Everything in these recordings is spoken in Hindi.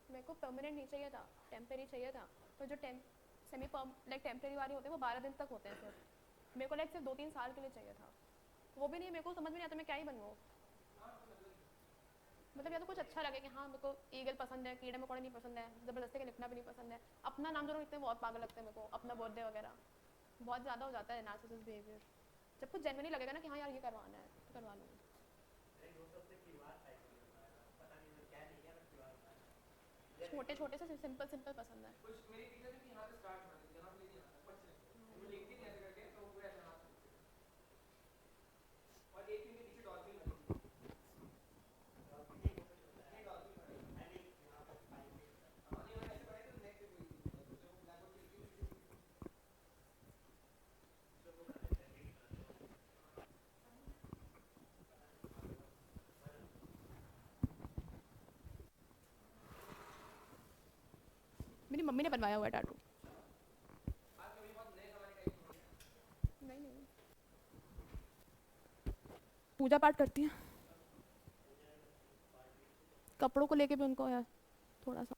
मेरे को परमानेंट नहीं चाहिए था, टेम्परेरी चाहिए था। तो जो सेमी लाइक टेम्परेरी वाले होते हैं वो 12 दिन तक होते हैं सिर्फ। मेरे को लाइक सिर्फ 2-3 साल के लिए चाहिए था। वो भी नहीं, मेरे को समझ में नहीं आता मैं क्या ही बनूँ। मतलब या तो कुछ अच्छा लगे कि हाँ मेरे को ईगल पसंद है, कीड़े मकोड़े नहीं पसंद है, ज़बरदस्ती के लिखना भी नहीं पसंद है। अपना नाम जरूर लिखते हैं, बहुत पागल लगते हैं मेरे को, अपना बर्थडे वगैरह। बहुत ज़्यादा हो जाता है नार्सिसिस्ट बिहेवियर। जब कुछ जेन्युइनली लगेगा ना कि हाँ यार ये करवाना है तो करवा लूँगी। छोटे छोटे से सिंपल सिंपल पसंद है। मेरी मम्मी ने बनवाया हुआ है टैटू। नहीं नहीं, पूजा पाठ करती हैं। कपड़ों को लेके भी उनको है थोड़ा सा,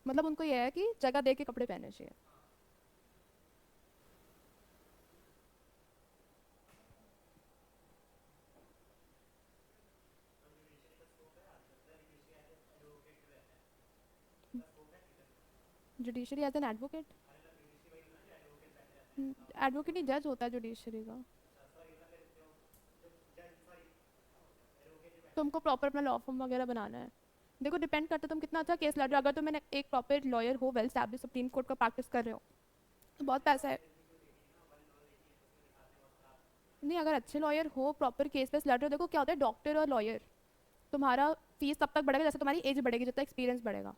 मतलब उनको ये है कि जगह दे के कपड़े पहनने चाहिए। Judiciary as an advocate? Advocate ही जज होता है जुडिशरी का। तुमको प्रॉपर अपना लॉ फॉर्म वगैरह बनाना है। देखो डिपेंड करता है तुम कितना अच्छा केस लड़ रहे हो। अगर तुम एक प्रॉपर लॉयर हो, वेल स्टैब्लिश सुप्रीम कोर्ट का प्रैक्टिस कर रहे हो, तो बहुत पैसा है। नहीं, अगर अच्छे लॉयर हो, प्रॉपर केस वेस लड़ रहे हो, देखो क्या होता है, डॉक्टर और लॉयर, तुम्हारा फीस तब तक बढ़ेगा जैसे तुम्हारी एज बढ़ेगी, जितना एक्सपीरियंस बढ़ेगा,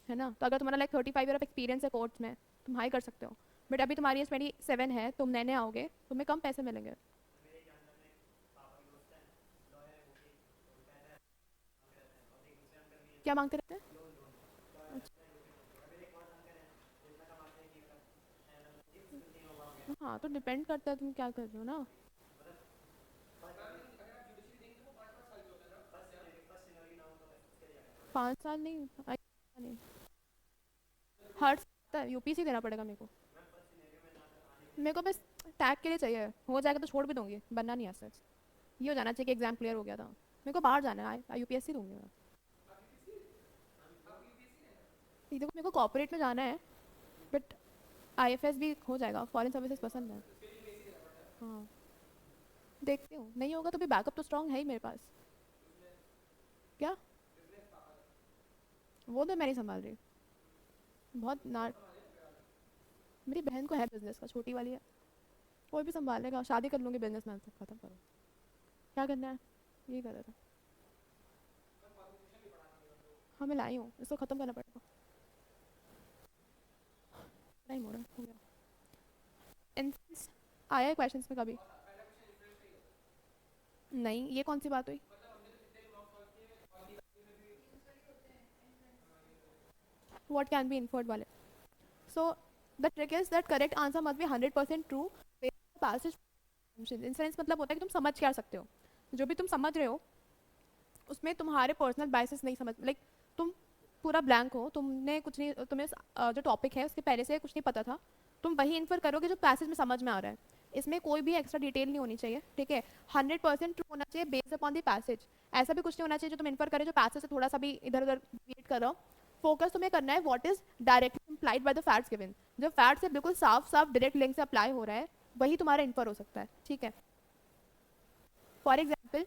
है ना। तो अगर तुम्हारा लाइक 35 ईयर ऑफ एक्सपीरियंस है कोर्ट्स में, तुम हाई कर सकते हो। बट अभी तुम्हारी एज 27 है, तुम नए नए आओगे, तुम्हें कम पैसे मिलेंगे। क्या मांगते रहते हैं? अच्छा, हाँ तो डिपेंड करता है तुम क्या कर रहे हो ना। 5 साल नहीं, नहीं, हर यूपीसी देना पड़ेगा मेरे को। मेरे को बस टैग के लिए चाहिए, हो जाएगा तो छोड़ भी दूंगी, बनना नहीं है सच। ये हो जाना चाहिए कि एग्जाम क्लियर हो गया था। मेरे को बाहर जाना है, यूपीएससी दूंगी मैं। ये देखो मेरे को कॉर्पोरेट में जाना है, बट आईएफएस भी हो जाएगा, फॉरेन सर्विसेज पसंद है। हाँ, देखती हूँ, नहीं होगा तो भी बैकअप तो स्ट्रांग है ही मेरे पास। क्या? वो तो मैं नहीं संभाल रही। बहुत ना, मेरी बहन को है बिजनेस का, छोटी वाली है। कोई भी संभालेगा, शादी कर लूँगी बिजनेस मैन से, खत्म करो। क्या करना है, ये कर रहा था। हाँ मैं लाई हूँ, इसको खत्म करना पड़ेगा। टाइम हो रहा है, हो गया। इंफ्लुएंस आया है क्वेश्चंस में कभी? नहीं, ये कौन सी बात हुई? व्हाट कैन बी इन्फर्ड वाले? So the trick is that correct answer must be 100% true. Passage influence मतलब होता है कि तुम समझ क्या सकते हो, जो भी तुम समझ रहे हो उसमें तुम्हारे पर्सनल बायसेस नहीं समझ, लाइक तुम पूरा ब्लैंक हो, तुमने कुछ नहीं, तुम्हें जो टॉपिक है उसके पहले से कुछ नहीं पता था, तुम वही इन्फर करोगे जो पैसेज में समझ में आ रहा है। इसमें कोई भी एक्स्ट्रा डिटेल नहीं होनी चाहिए, ठीक है। 100% ट्रू होना चाहिए बेस्ड अपॉन द पैसेज। ऐसा भी कुछ नहीं होना चाहिए जो तुम इन्फर करे जो पैसेज से थोड़ा सा भी इधर उधर वेट कर रहा हो। फोकस तुम्हें करना है what is directly implied by the facts given. जो फैक्ट से बिल्कुल साफ साफ डायरेक्ट लिंक से अप्लाई हो रहा है, वही तुम्हारा इन्फर हो सकता है, ठीक है। For example,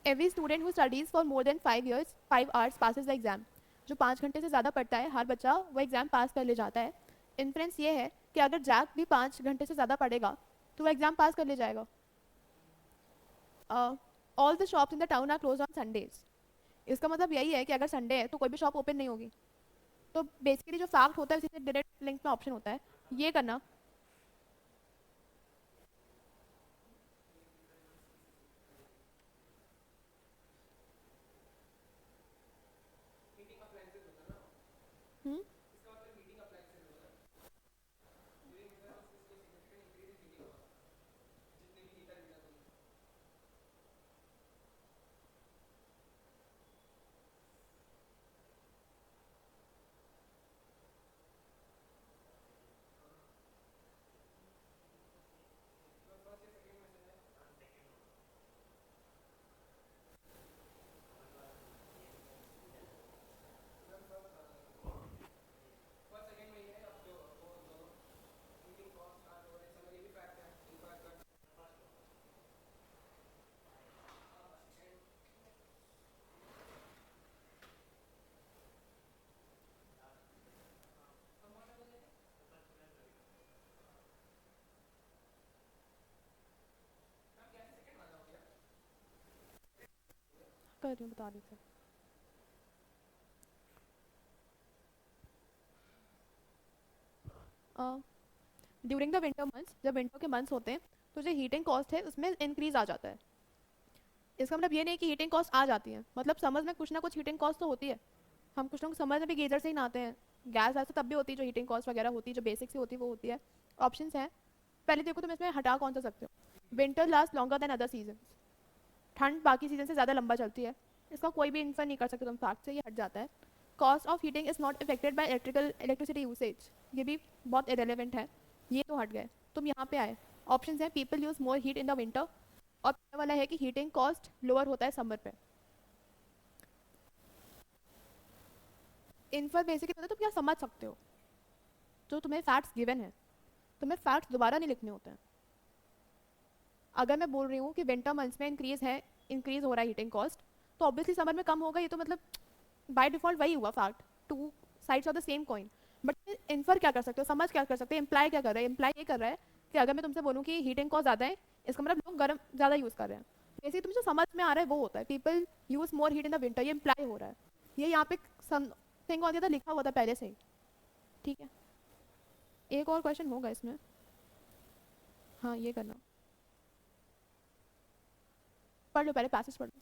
every student who studies for more than 5 years 5 hours passes the exam. जो 5 घंटे से ज़्यादा पढ़ता है, हर बच्चा वो एग्ज़ाम पास कर ले जाता है। इन्फ्रेंस ये है कि अगर जैक भी 5 घंटे से ज़्यादा पढ़ेगा तो वो एग्ज़ाम पास कर ले जाएगा। All the shops in the town are close on Sundays. इसका मतलब यही है कि अगर संडे है तो कोई भी शॉप ओपन नहीं होगी। तो बेसिकली जो फैक्ट होता है उसी से डायरेक्ट लिंक में ऑप्शन होता है, ये करना। हम्म, कर रही हूँ, बता रही थी। ड्यूरिंग द विंटर मंथ्स, जब विंटर के मंथ्स होते हैं तो जो हीटिंग कॉस्ट है उसमें इंक्रीज आ जाता है। इसका मतलब ये नहीं कि हीटिंग कॉस्ट आ जाती है, मतलब समझ में कुछ ना कुछ हीटिंग कॉस्ट तो होती है। हम कुछ ना कुछ समझ में भी गीजर से ही नहाते हैं, गैस वैसे तब भी होती है, जो हीटिंग कॉस्ट वगैरह होती है जो बेसिक से होती है वो होती है। ऑप्शंस हैं, पहले देखो तुम इसमें हटा कौन सा सकते हो। Winter last longer than other season, ठंड बाकी सीजन से ज़्यादा लंबा चलती है। इसका कोई भी इन्फर नहीं कर सकते तुम फैक्ट से, ये हट जाता है। Cost of heating is not affected by electricity usage, ये भी बहुत इरेलीवेंट है, ये तो हट गए। तुम यहाँ पे आए, ऑप्शन है people use more heat in the winter, और पहला वाला है कि हीटिंग कॉस्ट लोअर होता है समर पे। इन्फर बेसिकली मतलब तुम क्या समझ सकते हो, जो तुम्हें फैक्ट्स गिवन है, तुम्हें फैक्ट्स दोबारा नहीं लिखने होते हैं। अगर मैं बोल रही हूँ कि विंटर मंथ्स में इंक्रीज हो रहा है हीटिंग कॉस्ट, तो ऑब्वियसली समर में कम होगा, ये तो मतलब बाय डिफॉल्ट वही हुआ fact, two sides of the same coin. But infer क्या कर सकते हो, समझ क्या कर सकते हैं, इम्प्लाई क्या कर रहा है, इम्प्लाई ये कर रहा है कि अगर मैं तुमसे बोलूँ कि हीटिंग कॉस्ट ज़्यादा है, इसका मतलब लोग गर्म ज़्यादा यूज़ कर रहे हैं। बेसिकली तुम्हें जो समझ में आ रहा है वो होता है, people use more heat in the winter, ये इम्प्लाई हो रहा है। ये यहाँ पे समथिंग और था लिखा हुआ था पहले से ही। ठीक है, एक और क्वेश्चन होगा इसमें। हाँ ये करना, पढ़ लो पहले पैसेज पढ़ लो।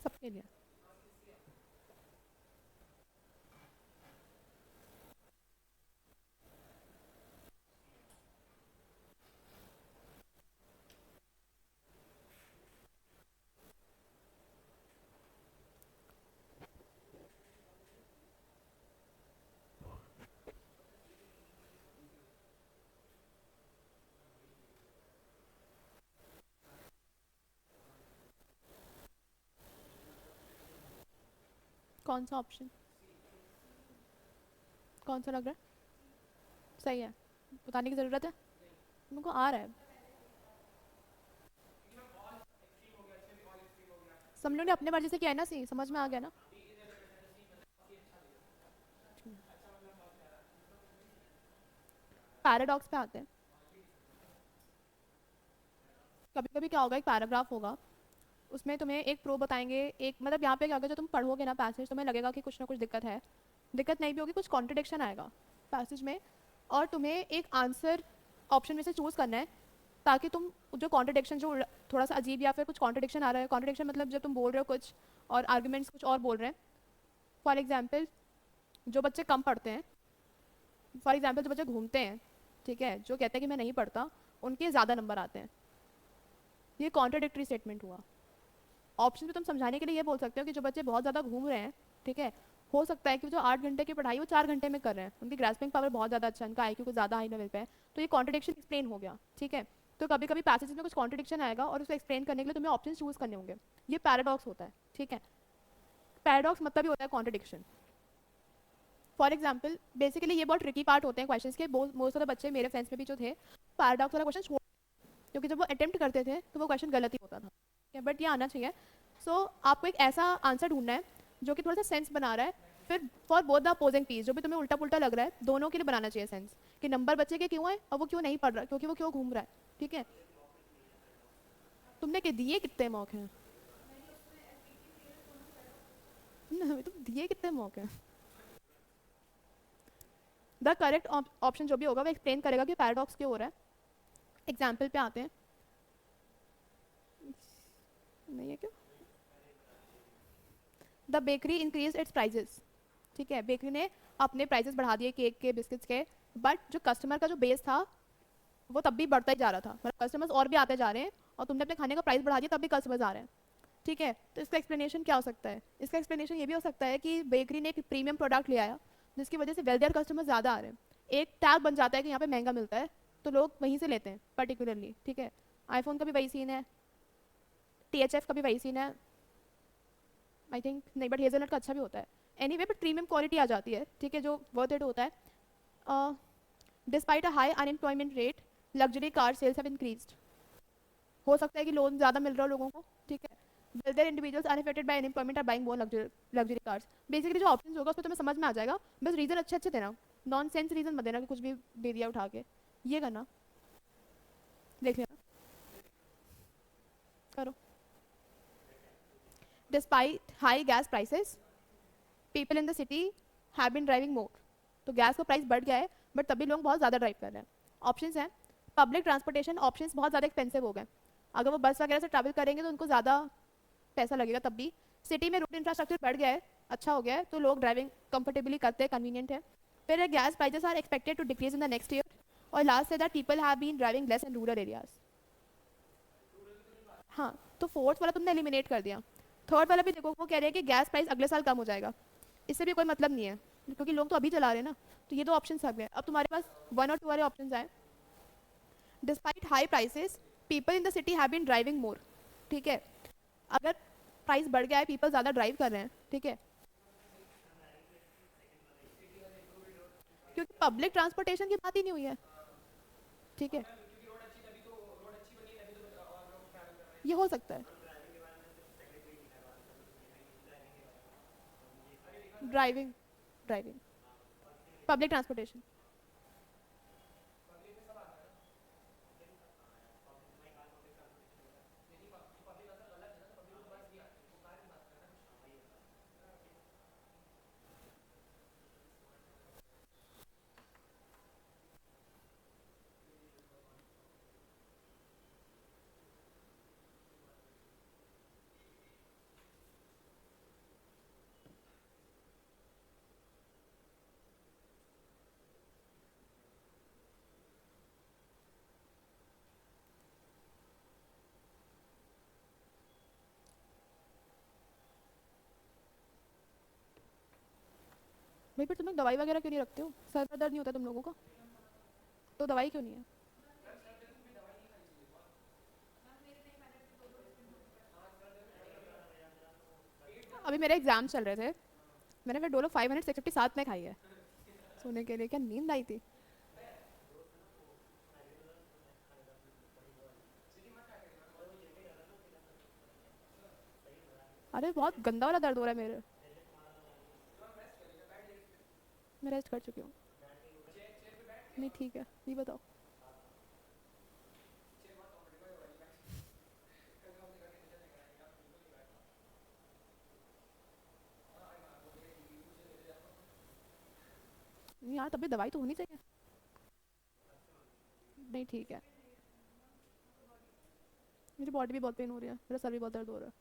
सबके लिए। कौन सा ऑप्शन, कौन सा लग रहा है सही है, बताने की ज़रूरत है, तुमको आ रहा है। सब लोग ने अपने मर्जी से किया है ना, सही समझ में आ गया ना। पैराडॉक्स पे आते हैं। कभी कभी क्या होगा, एक पैराग्राफ होगा, उसमें तुम्हें एक प्रो बताएंगे, एक मतलब यहाँ पे क्या होगा, जो तुम पढ़ोगे ना पैसेज, तुम्हें लगेगा कि कुछ ना कुछ दिक्कत है, दिक्कत नहीं भी होगी, कुछ कॉन्ट्रडिक्शन आएगा पैसेज में, और तुम्हें एक आंसर ऑप्शन में से चूज़ करना है, ताकि तुम जो कॉन्ट्रडिक्शन, जो थोड़ा सा अजीब या फिर कुछ कॉन्ट्रडिक्शन आ रहा है, कॉन्ट्रडिक्शन मतलब जब तुम बोल रहे हो कुछ और आर्ग्यूमेंट्स कुछ और बोल रहे हैं। फॉर एग्जाम्पल, जो बच्चे कम पढ़ते हैं, फॉर एग्जाम्पल जो बच्चे घूमते हैं, ठीक है, जो कहते हैं कि मैं नहीं पढ़ता, उनके ज़्यादा नंबर आते हैं। ये कॉन्ट्रडिक्टरी स्टेटमेंट हुआ। ऑप्शन में तुम समझाने के लिए ये बोल सकते हो कि जो बच्चे बहुत ज़्यादा घूम रहे हैं, ठीक है, हो सकता है कि जो 8 घंटे की पढ़ाई वो 4 घंटे में कर रहे हैं, उनकी ग्रास्पिंग पावर बहुत ज़्यादा अच्छा है, उनका आईक्यू कुछ ज़्यादा हाई लेवल पे है, तो ये कॉन्ट्रडिक्शन एक्सप्लेन हो गया। ठीक है, तो कभी कभी पैसेज में कुछ कॉन्ट्रडिक्शन आएगा और उसको एक्सप्लेन करने के लिए तुम्हें ऑप्शन चूज करने होंगे, ये पैराडॉक्स होता है। ठीक है, पैराडॉक्स मतलब ही होता है कॉन्ट्रडिक्शन। फॉर एग्जाम्पल, बेसिकली ये बहुत ट्रिकी पार्ट होते हैं क्वेश्चन के, मोस्ट ऑफ द बच्चे मेरे फ्रेंड्स में भी जो थे पैराडॉक्स वाला क्वेश्चन छोड़, क्योंकि जब वो अटेम्प्ट करते थे तो वो क्वेश्चन गलत ही होता था। बट ये आना चाहिए। सो आपको एक ऐसा आंसर ढूंढना है जो कि थोड़ा सा सेंस बना रहा है, फिर for both the opposing piece, जो भी तुम्हें उल्टा पुल्टा लग रहा है दोनों के लिए बनाना चाहिए सेंस, कि नंबर बच्चे के क्यों है और वो क्यों नहीं पढ़ रहा, क्योंकि वो क्यों घूम रहा है। ठीक है, तुमने के दिए कितने मौके हैं? तुम दिए कितने मौके हैं? द करेक्ट ऑप्शन जो भी होगा वो एक्सप्लेन करेगा कि पैराडॉक्स क्यों हो रहा है। एग्जाम्पल पे आते हैं। नहीं है क्यों? The bakery increase its prices. ठीक है, बेकरी ने अपने प्राइसेस बढ़ा दिए केक के, बिस्किट्स के, बट जो कस्टमर का जो बेस था वो तब भी बढ़ता ही जा रहा था, मतलब कस्टमर्स और भी आते जा रहे हैं, और तुमने अपने खाने का प्राइस बढ़ा दिया तब भी कस्टमर्स आ रहे हैं। ठीक है, तो इसका एक्सप्लेनेशन क्या हो सकता है? इसका एक्सप्लेनेशन ये भी हो सकता है कि बेकरी ने एक प्रीमियम प्रोडक्ट ले आया जिसकी वजह से वेल्दियर कस्टमर ज़्यादा आ रहे हैं। एक टैग बन जाता है कि यहाँ पे महंगा मिलता है, तो लोग वहीं से लेते हैं पर्टिकुलरली। ठीक है, आईफोन का भी वही सीन है, THF का भी वही सीन है, आई थिंक नहीं, बट हेजलनट का अच्छा भी होता है। एनीवे, बट प्रीमियम क्वालिटी आ जाती है, ठीक है, जो वर्थ इट होता है। Despite a high unemployment rate, luxury car cells have increased. हो सकता है कि लोन ज़्यादा मिल रहा हो लोगों को। ठीक है, wealthier individuals unaffected by unemployment are buying more luxury cars. Basically जो ऑप्शन होगा उसमें तुम्हें समझ में आ जाएगा, बस रीज़न अच्छे अच्छे देना, नॉन सेंस रीज़न मत देना कि कुछ भी दे दिया उठा के। ये करना, देख लेना, करो। Despite high gas prices, people in the city have been driving more. तो गैस का प्राइस बढ़ गया है, बट तभी लोग बहुत ज़्यादा ड्राइव कर रहे हैं। ऑप्शंस हैं, पब्लिक ट्रांसपोर्टेशन ऑप्शंस बहुत ज़्यादा एक्सपेंसिव हो गए, अगर वो बस वगैरह से ट्रैवल करेंगे तो उनको ज़्यादा पैसा लगेगा। तब भी सिटी में रोड इंफ्रास्ट्रक्चर बढ़ गया है, अच्छा हो गया है, तो लोग ड्राइविंग कंफर्टेबली करते हैं, कन्वीनियंट है। फिर gas prices are expected to decrease in the next year. और लास्ट से that people have been driving less in rural areas. हाँ, तो फोर्थ वाला तुमने एलिमिनेट कर दिया। थर्ड वाला भी देखो, वो कह रहे हैं कि गैस प्राइस अगले साल कम हो जाएगा, इससे भी कोई मतलब नहीं है क्योंकि लोग तो अभी चला रहे हैं ना। तो ये दो ऑप्शन सब गए, अब तुम्हारे पास वन और टू वाले ऑप्शन आए। Despite high prices, people in the city have been driving more. ठीक है, अगर प्राइस बढ़ गया है, पीपल ज़्यादा ड्राइव कर रहे हैं, ठीक है, क्योंकि पब्लिक ट्रांसपोर्टेशन की बात ही नहीं हुई है। ठीक है, ये हो सकता है, ड्राइविंग, ड्राइविंग, पब्लिक ट्रांसपोर्टेशन। भाई फिर तुम लोग दवाई वगैरह क्यों नहीं रखते हो? सर में दर्द नहीं होता तुम लोगों को? तो दवाई क्यों नहीं है? अभी मेरे एग्जाम चल रहे थे, मैंने फिर डोलो 500 650 साथ में खाई है सोने के लिए। क्या नींद आई थी? अरे बहुत गंदा वाला दर्द हो रहा है मेरे। मैं रेस्ट कर चुकी हूँ। नहीं ठीक है, ये बताओ। नहीं यार, तभी दवाई तो होनी चाहिए। नहीं ठीक है, मेरी बॉडी भी बहुत पेन हो रही है, मेरा सर भी बहुत दर्द हो रहा है।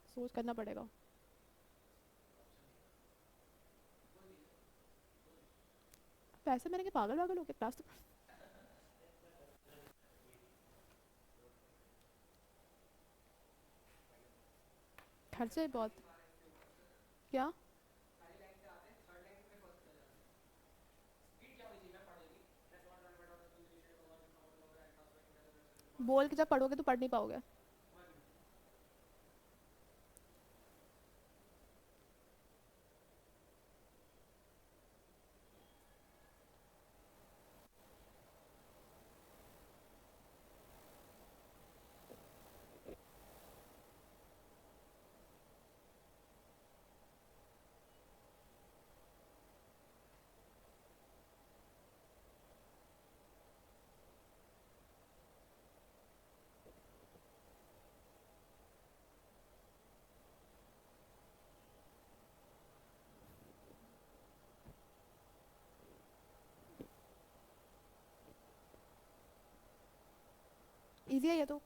सोच करना पड़ेगा। पैसे मैंने के पागल वागल हो के क्लास तो खर्चे बहुत। क्या? बोल के जब पढ़ोगे तो पढ़ नहीं पाओगे। इजी है ये तो।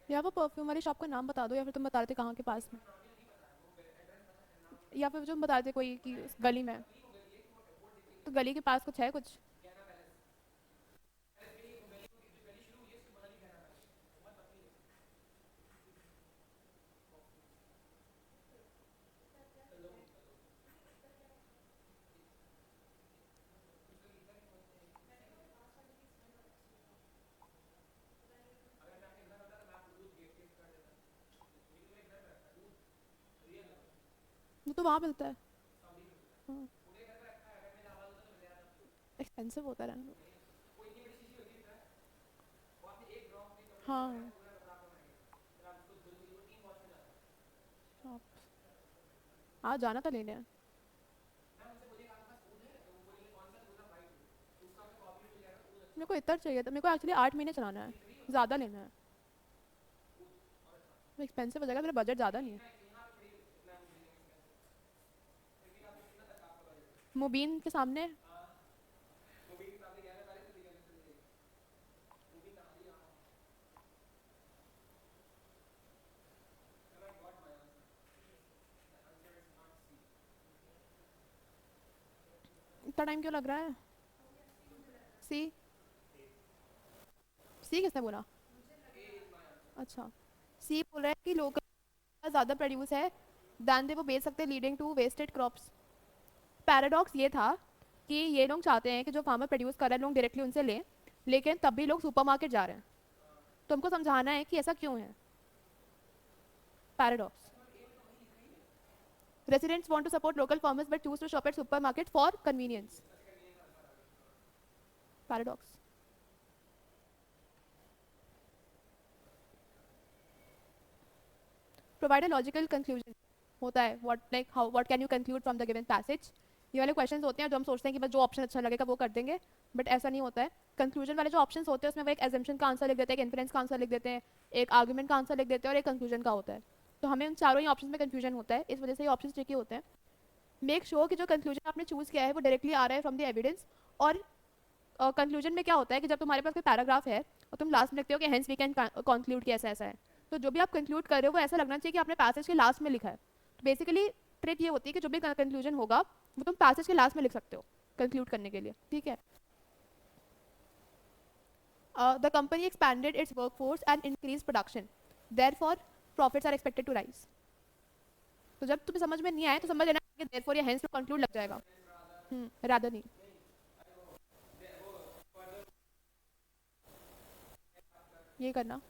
या वो परफ्यूम वाली शॉप का नाम बता दो, या फिर तुम बता रहे थे कहाँ के पास में, या फिर जो बता रहे थे कोई कि उस गली में। तो गली के पास कुछ है कुछ? वो तो वहाँ मिलता है। हाँ, एक्सपेंसिव होता है रहने दो। हाँ। आप आज जाना था लेने। मेरे को इतना चाहिए था, मेरे को एक्चुअली 8 महीने चलाना है, ज़्यादा लेना है। एक्सपेंसिव हो जाएगा, मेरा बजट ज़्यादा नहीं है। मुबीन के सामने। इतना टाइम क्यों लग रहा है? सी। सी किसने बोला? अच्छा। सी बोल रहा है कि लोकल ज़्यादा प्रोड्यूस है दैन दे वो बेच सकते हैं, leading to wasted crops. Paradox ये था कि ये लोग चाहते हैं कि जो फार्मर प्रोड्यूस कर रहे हैं लोग डायरेक्टली उनसे लें, लेकिन तब भी लोग सुपरमार्केट जा रहे हैं। तो हमको समझाना है कि ऐसा क्यों है। Paradox. Residents want to support local farmers but choose to shop at supermarket for convenience. Paradox. Provide a logical conclusion. होता है what can you conclude from the given passage? ये वाले क्वेश्चंस होते हैं जो हम सोचते हैं कि बस जो ऑप्शन अच्छा लगेगा वो कर देंगे, बट ऐसा नहीं होता है। कंक्लूजन वाले जो ऑप्शंस होते हैं उसमें वो एक एजम्पशन का आंसर लिख देते हैं, एक इन्फ्रेंस का आंसर लिख देते हैं, एक आर्गुमेंट का आंसर लिख देते हैं और एक कंक्लूजन का होता है। तो हमें उन चारों ही ऑप्शन में कंफ्यूजन होता है, इस वजह से ये ऑप्शन ट्रिकी होते हैं। मेक श्योर कि जो कंक्लूजन आपने चूज किया है वो डायरेक्टली आ रहा है फ्रॉम द एविडेंस। और कंक्लूजन में क्या होता है कि जब तुम्हारे पास कोई पैराग्राफ है और तुम लास्ट में लिखते हो कि हेंस वी कैन कंक्लूड कि ऐसा ऐसा है, तो जो भी आप कंक्लूड कर रहे हो वो ऐसा लगना चाहिए कि आपने पैसेज के लास्ट में लिखा है। तो बेसिकली ट्रिक ये होती है कि जो भी कंक्लूजन होगा वो तुम पैसेज के लास्ट में लिख सकते हो कंक्लूड करने के लिए, ठीक है। The company expanded its workforce and increase production, therefore profits are expected to rise. तो जब तुम्हें समझ में नहीं आए तो समझ लेना कि देयरफॉर या हेंस टू कंक्लूड लग जाएगा। रादर नहीं। ये करना।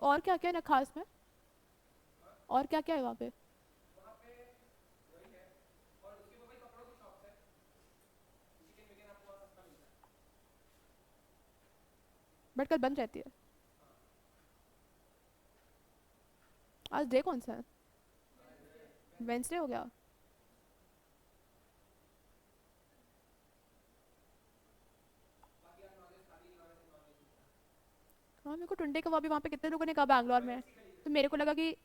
और क्या क्या है ना खास में? और क्या क्या है वहाँ पे? बट कल बंद रहती है। आज डे कौन सा है? वेंसडे हो गया। हाँ मेरे को टुंडे का भी वहाँ पे कितने लोगों ने कहा बैंगलोर में, तो मेरे को लगा कि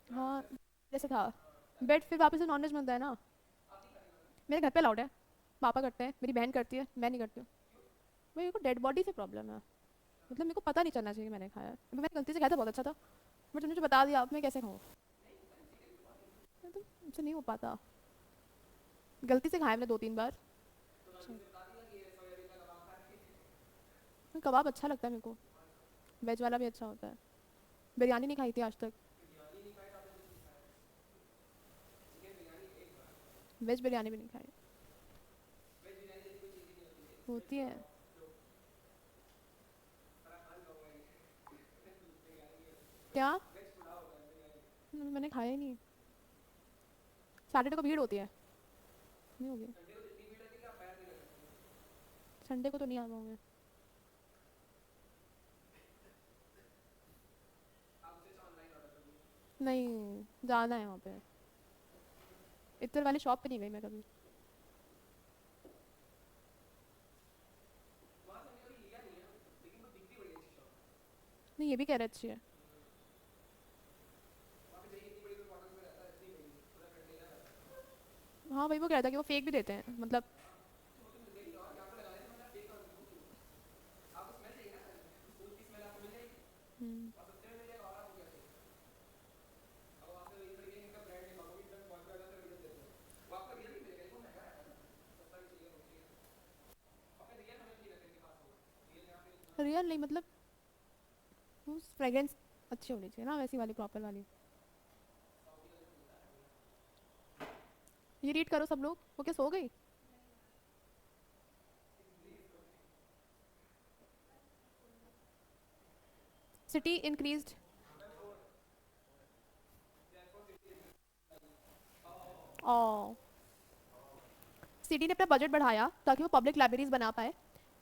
हाँ जैसे था। बट फिर वापस से नॉनवेज बनता है ना। मेरे घर पे अलाउड है, पापा करते हैं, मेरी बहन करती है, मैं नहीं करती हूँ। मेरे को डेड बॉडी से प्रॉब्लम है, मतलब मेरे को पता नहीं चलना चाहिए मैंने खाया है। अभी मैंने गलती से खाया था, बहुत अच्छा था, बट तुमने जो बता दिया अब मैं कैसे खाऊँ? तो मुझसे नहीं हो पाता। गलती से खाया मैंने 2-3 बार। कबाब अच्छा लगता है मेरे को, वेज वाला भी अच्छा होता है। बिरयानी नहीं खाई थी आज तक। वेज बिरयानी भी नहीं खाई। होती है। क्या? मैंने खाया ही नहीं। सैटरडे को भीड़ होती है। नहीं होगी। संडे को तो नहीं आ पाऊंगे। नहीं, जाना है वहाँ पे। इतर वाली शॉप पे नहीं गई मैं कभी। नहीं, ये भी कह रहे अच्छी है। हाँ भाई, वो कह रहा था कि वो फेक भी देते हैं मतलब। हम्म। रियल नहीं मतलब, फ्रेग्रेंस अच्छी होनी चाहिए ना, वैसी वाली प्रॉपर वाली। ये रीड करो सब लोग, वो क्या सो गई? City increased. ओ। सिटी ने अपना बजट बढ़ाया ताकि वो पब्लिक लाइब्रेरीज बना पाए।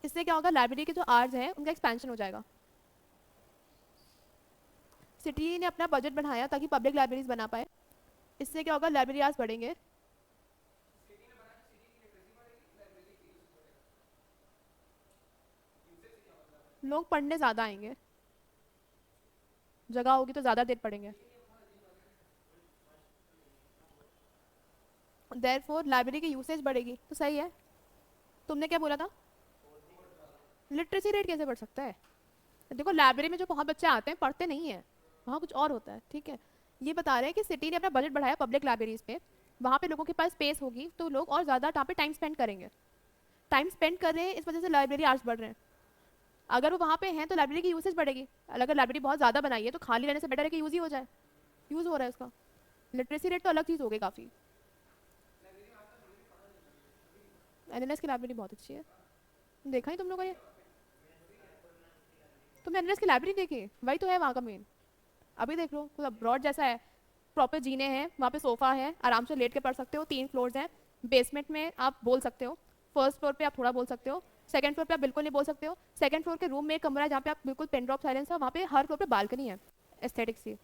इससे क्या होगा, लाइब्रेरी के जो आर्ज हैं उनका एक्सपेंशन हो जाएगा। सिटी ने अपना बजट बढ़ाया ताकि पब्लिक लाइब्रेरीज बना पाए। इससे क्या होगा, लाइब्रेरी आर्ज बढ़ेंगे। लोग पढ़ने ज़्यादा आएंगे, जगह होगी तो ज़्यादा देर पढ़ेंगे। देयरफॉर लाइब्रेरी की यूसेज बढ़ेगी तो सही है। तुमने क्या बोला था? लिटरेसी रेट कैसे बढ़ सकता है? देखो लाइब्रेरी में जो बहुत बच्चे आते हैं पढ़ते नहीं है, वहाँ कुछ और होता है, ठीक है। ये बता रहे हैं कि सिटी ने अपना बजट बढ़ाया पब्लिक लाइब्रेरीज पे। वहाँ पे लोगों के पास स्पेस होगी तो लोग और ज़्यादा वहाँ पे टाइम स्पेंड करेंगे। टाइम स्पेंड कर रहे हैं, इस वजह से लाइब्रेरी आवर्स बढ़ रहे हैं। अगर वो वहाँ पे हैं तो लाइब्रेरी की यूसेज बढ़ेगी। अगर लाइब्रेरी बहुत ज़्यादा बनाई है तो खाली रहने से बेटर है कि यूज़ ही हो जाए। यूज़ हो रहा है उसका। लिटरेसी रेट तो अलग चीज़ हो गई काफ़ी। एनएलएस की लाइब्रेरी बहुत अच्छी है। देखा ही तुम लोग को ये? तुमने एनएलएस की लाइब्रेरी देखी? वही तो है वहाँ का मेन। अभी देख लो, मतलब ब्रॉड जैसा है। प्रॉपर जीने हैं वहाँ पे, सोफ़ा है, आराम से लेट के पढ़ सकते हो, 3 फ्लोर्स हैं। बेसमेंट में आप बोल सकते हो, फर्स्ट फ्लोर पे आप थोड़ा बोल सकते हो, सेकंड फ्लोर पे आप बिल्कुल नहीं बोल सकते हो। सेकंड फ्लोर के रूम में एक कमरा है जहाँ पे आप बिल्कुल पेन ड्रॉप साइलेंस है, वहाँ पे हर फ्लोर पे बालकनी है। एस्थेटिक सी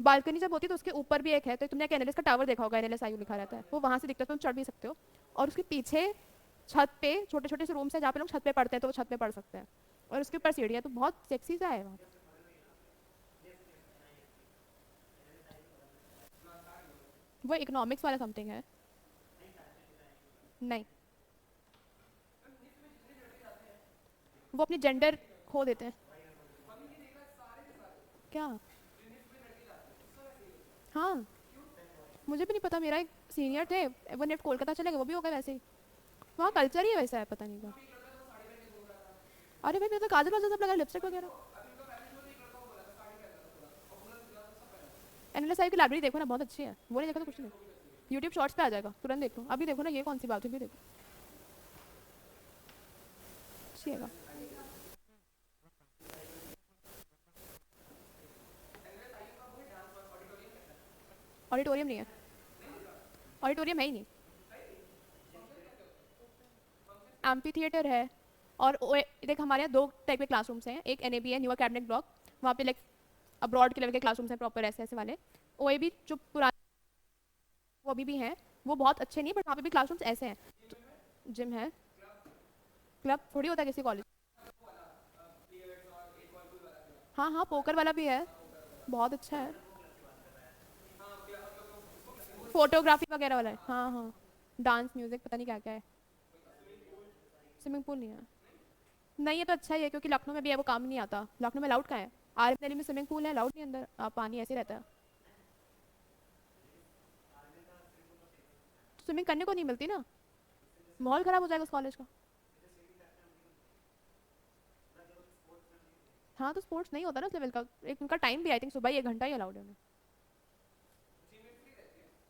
बालकनी जब होती है तो उसके ऊपर भी एक है, तो तुमने एक एनएलएस का टावर देखा होगा, एनएलएस आयु लिखा रहता है, वो वहाँ से दिखता है, तुम चढ़ भी सकते हो। और उसके पीछे छत पे छोटे छोटे से रूम्स हैं जहाँ पे लोग छत पे पढ़ते हैं, तो वो छत पे पढ़ सकते हैं। और उसके ऊपर सीढ़ी है, तो बहुत सेक्सी सा है वहाँ। वो इकोनॉमिक्स वाला समथिंग है। नहीं, वो अपनी जेंडर खो देते हैं। क्या? हाँ, मुझे भी नहीं पता, मेरा एक सीनियर थे, वो नेट कोलकाता चले गए, वो भी हो गए वैसे ही। वहाँ कल्चर ही वैसा है, पता नहीं क्या। अरे भाई, मैं तो काजल वाजल सब लगा, लिपस्टिक वगैरह। एनएलएस की लाइब्रेरी देखो ना, बहुत अच्छी है, वो नहीं देखा तो कुछ नहीं। यूट्यूब शॉर्ट्स पे आ जाएगा, तुरंत देख लो, अभी देखो ना, ये कौन सी बात है, भी देखो। अच्छी है। ऑडिटोरियम नहीं है, ऑडिटोरियम है ही नहीं। एम्पी थिएटर है। और देख हमारे यहाँ दो टाइप के क्लासरूम्स हैं, एक एनएबी है, न्यू अकेडमिक ब्लॉक, वहाँ पे लाइक अब्रॉड के लेवल के क्लासरूम्स हैं प्रॉपर ऐसे ऐसे वाले। ओएबी जो पुराने वो अभी भी हैं, वो बहुत अच्छे नहीं, बट वहाँ पे भी क्लासरूम्स ऐसे हैं। जिम है, क्लब थोड़ी होता है किसी कॉलेज। हाँ हाँ, पोकर वाला भी है, बहुत अच्छा है। फोटोग्राफी वगैरह वाला है, हाँ हाँ। डांस म्यूजिक पता नहीं क्या क्या है। स्विमिंग पूल नहीं है। नहीं, ये तो अच्छा ही है, क्योंकि लखनऊ में भी है वो काम नहीं आता। लखनऊ में लाउड का है, आरएफ दिल्ली में स्विमिंग पूल है, लाउड नहीं अंदर, पानी ऐसे रहता है। स्विमिंग करने को नहीं मिलती ना, माहौल खराब हो जाएगा उस कॉलेज का। हाँ तो स्पोर्ट्स नहीं होता ना उस लेवल का। एक उनका टाइम भी आई थिंक सुबह ही 1 घंटा ही अलाउड है उन्हें।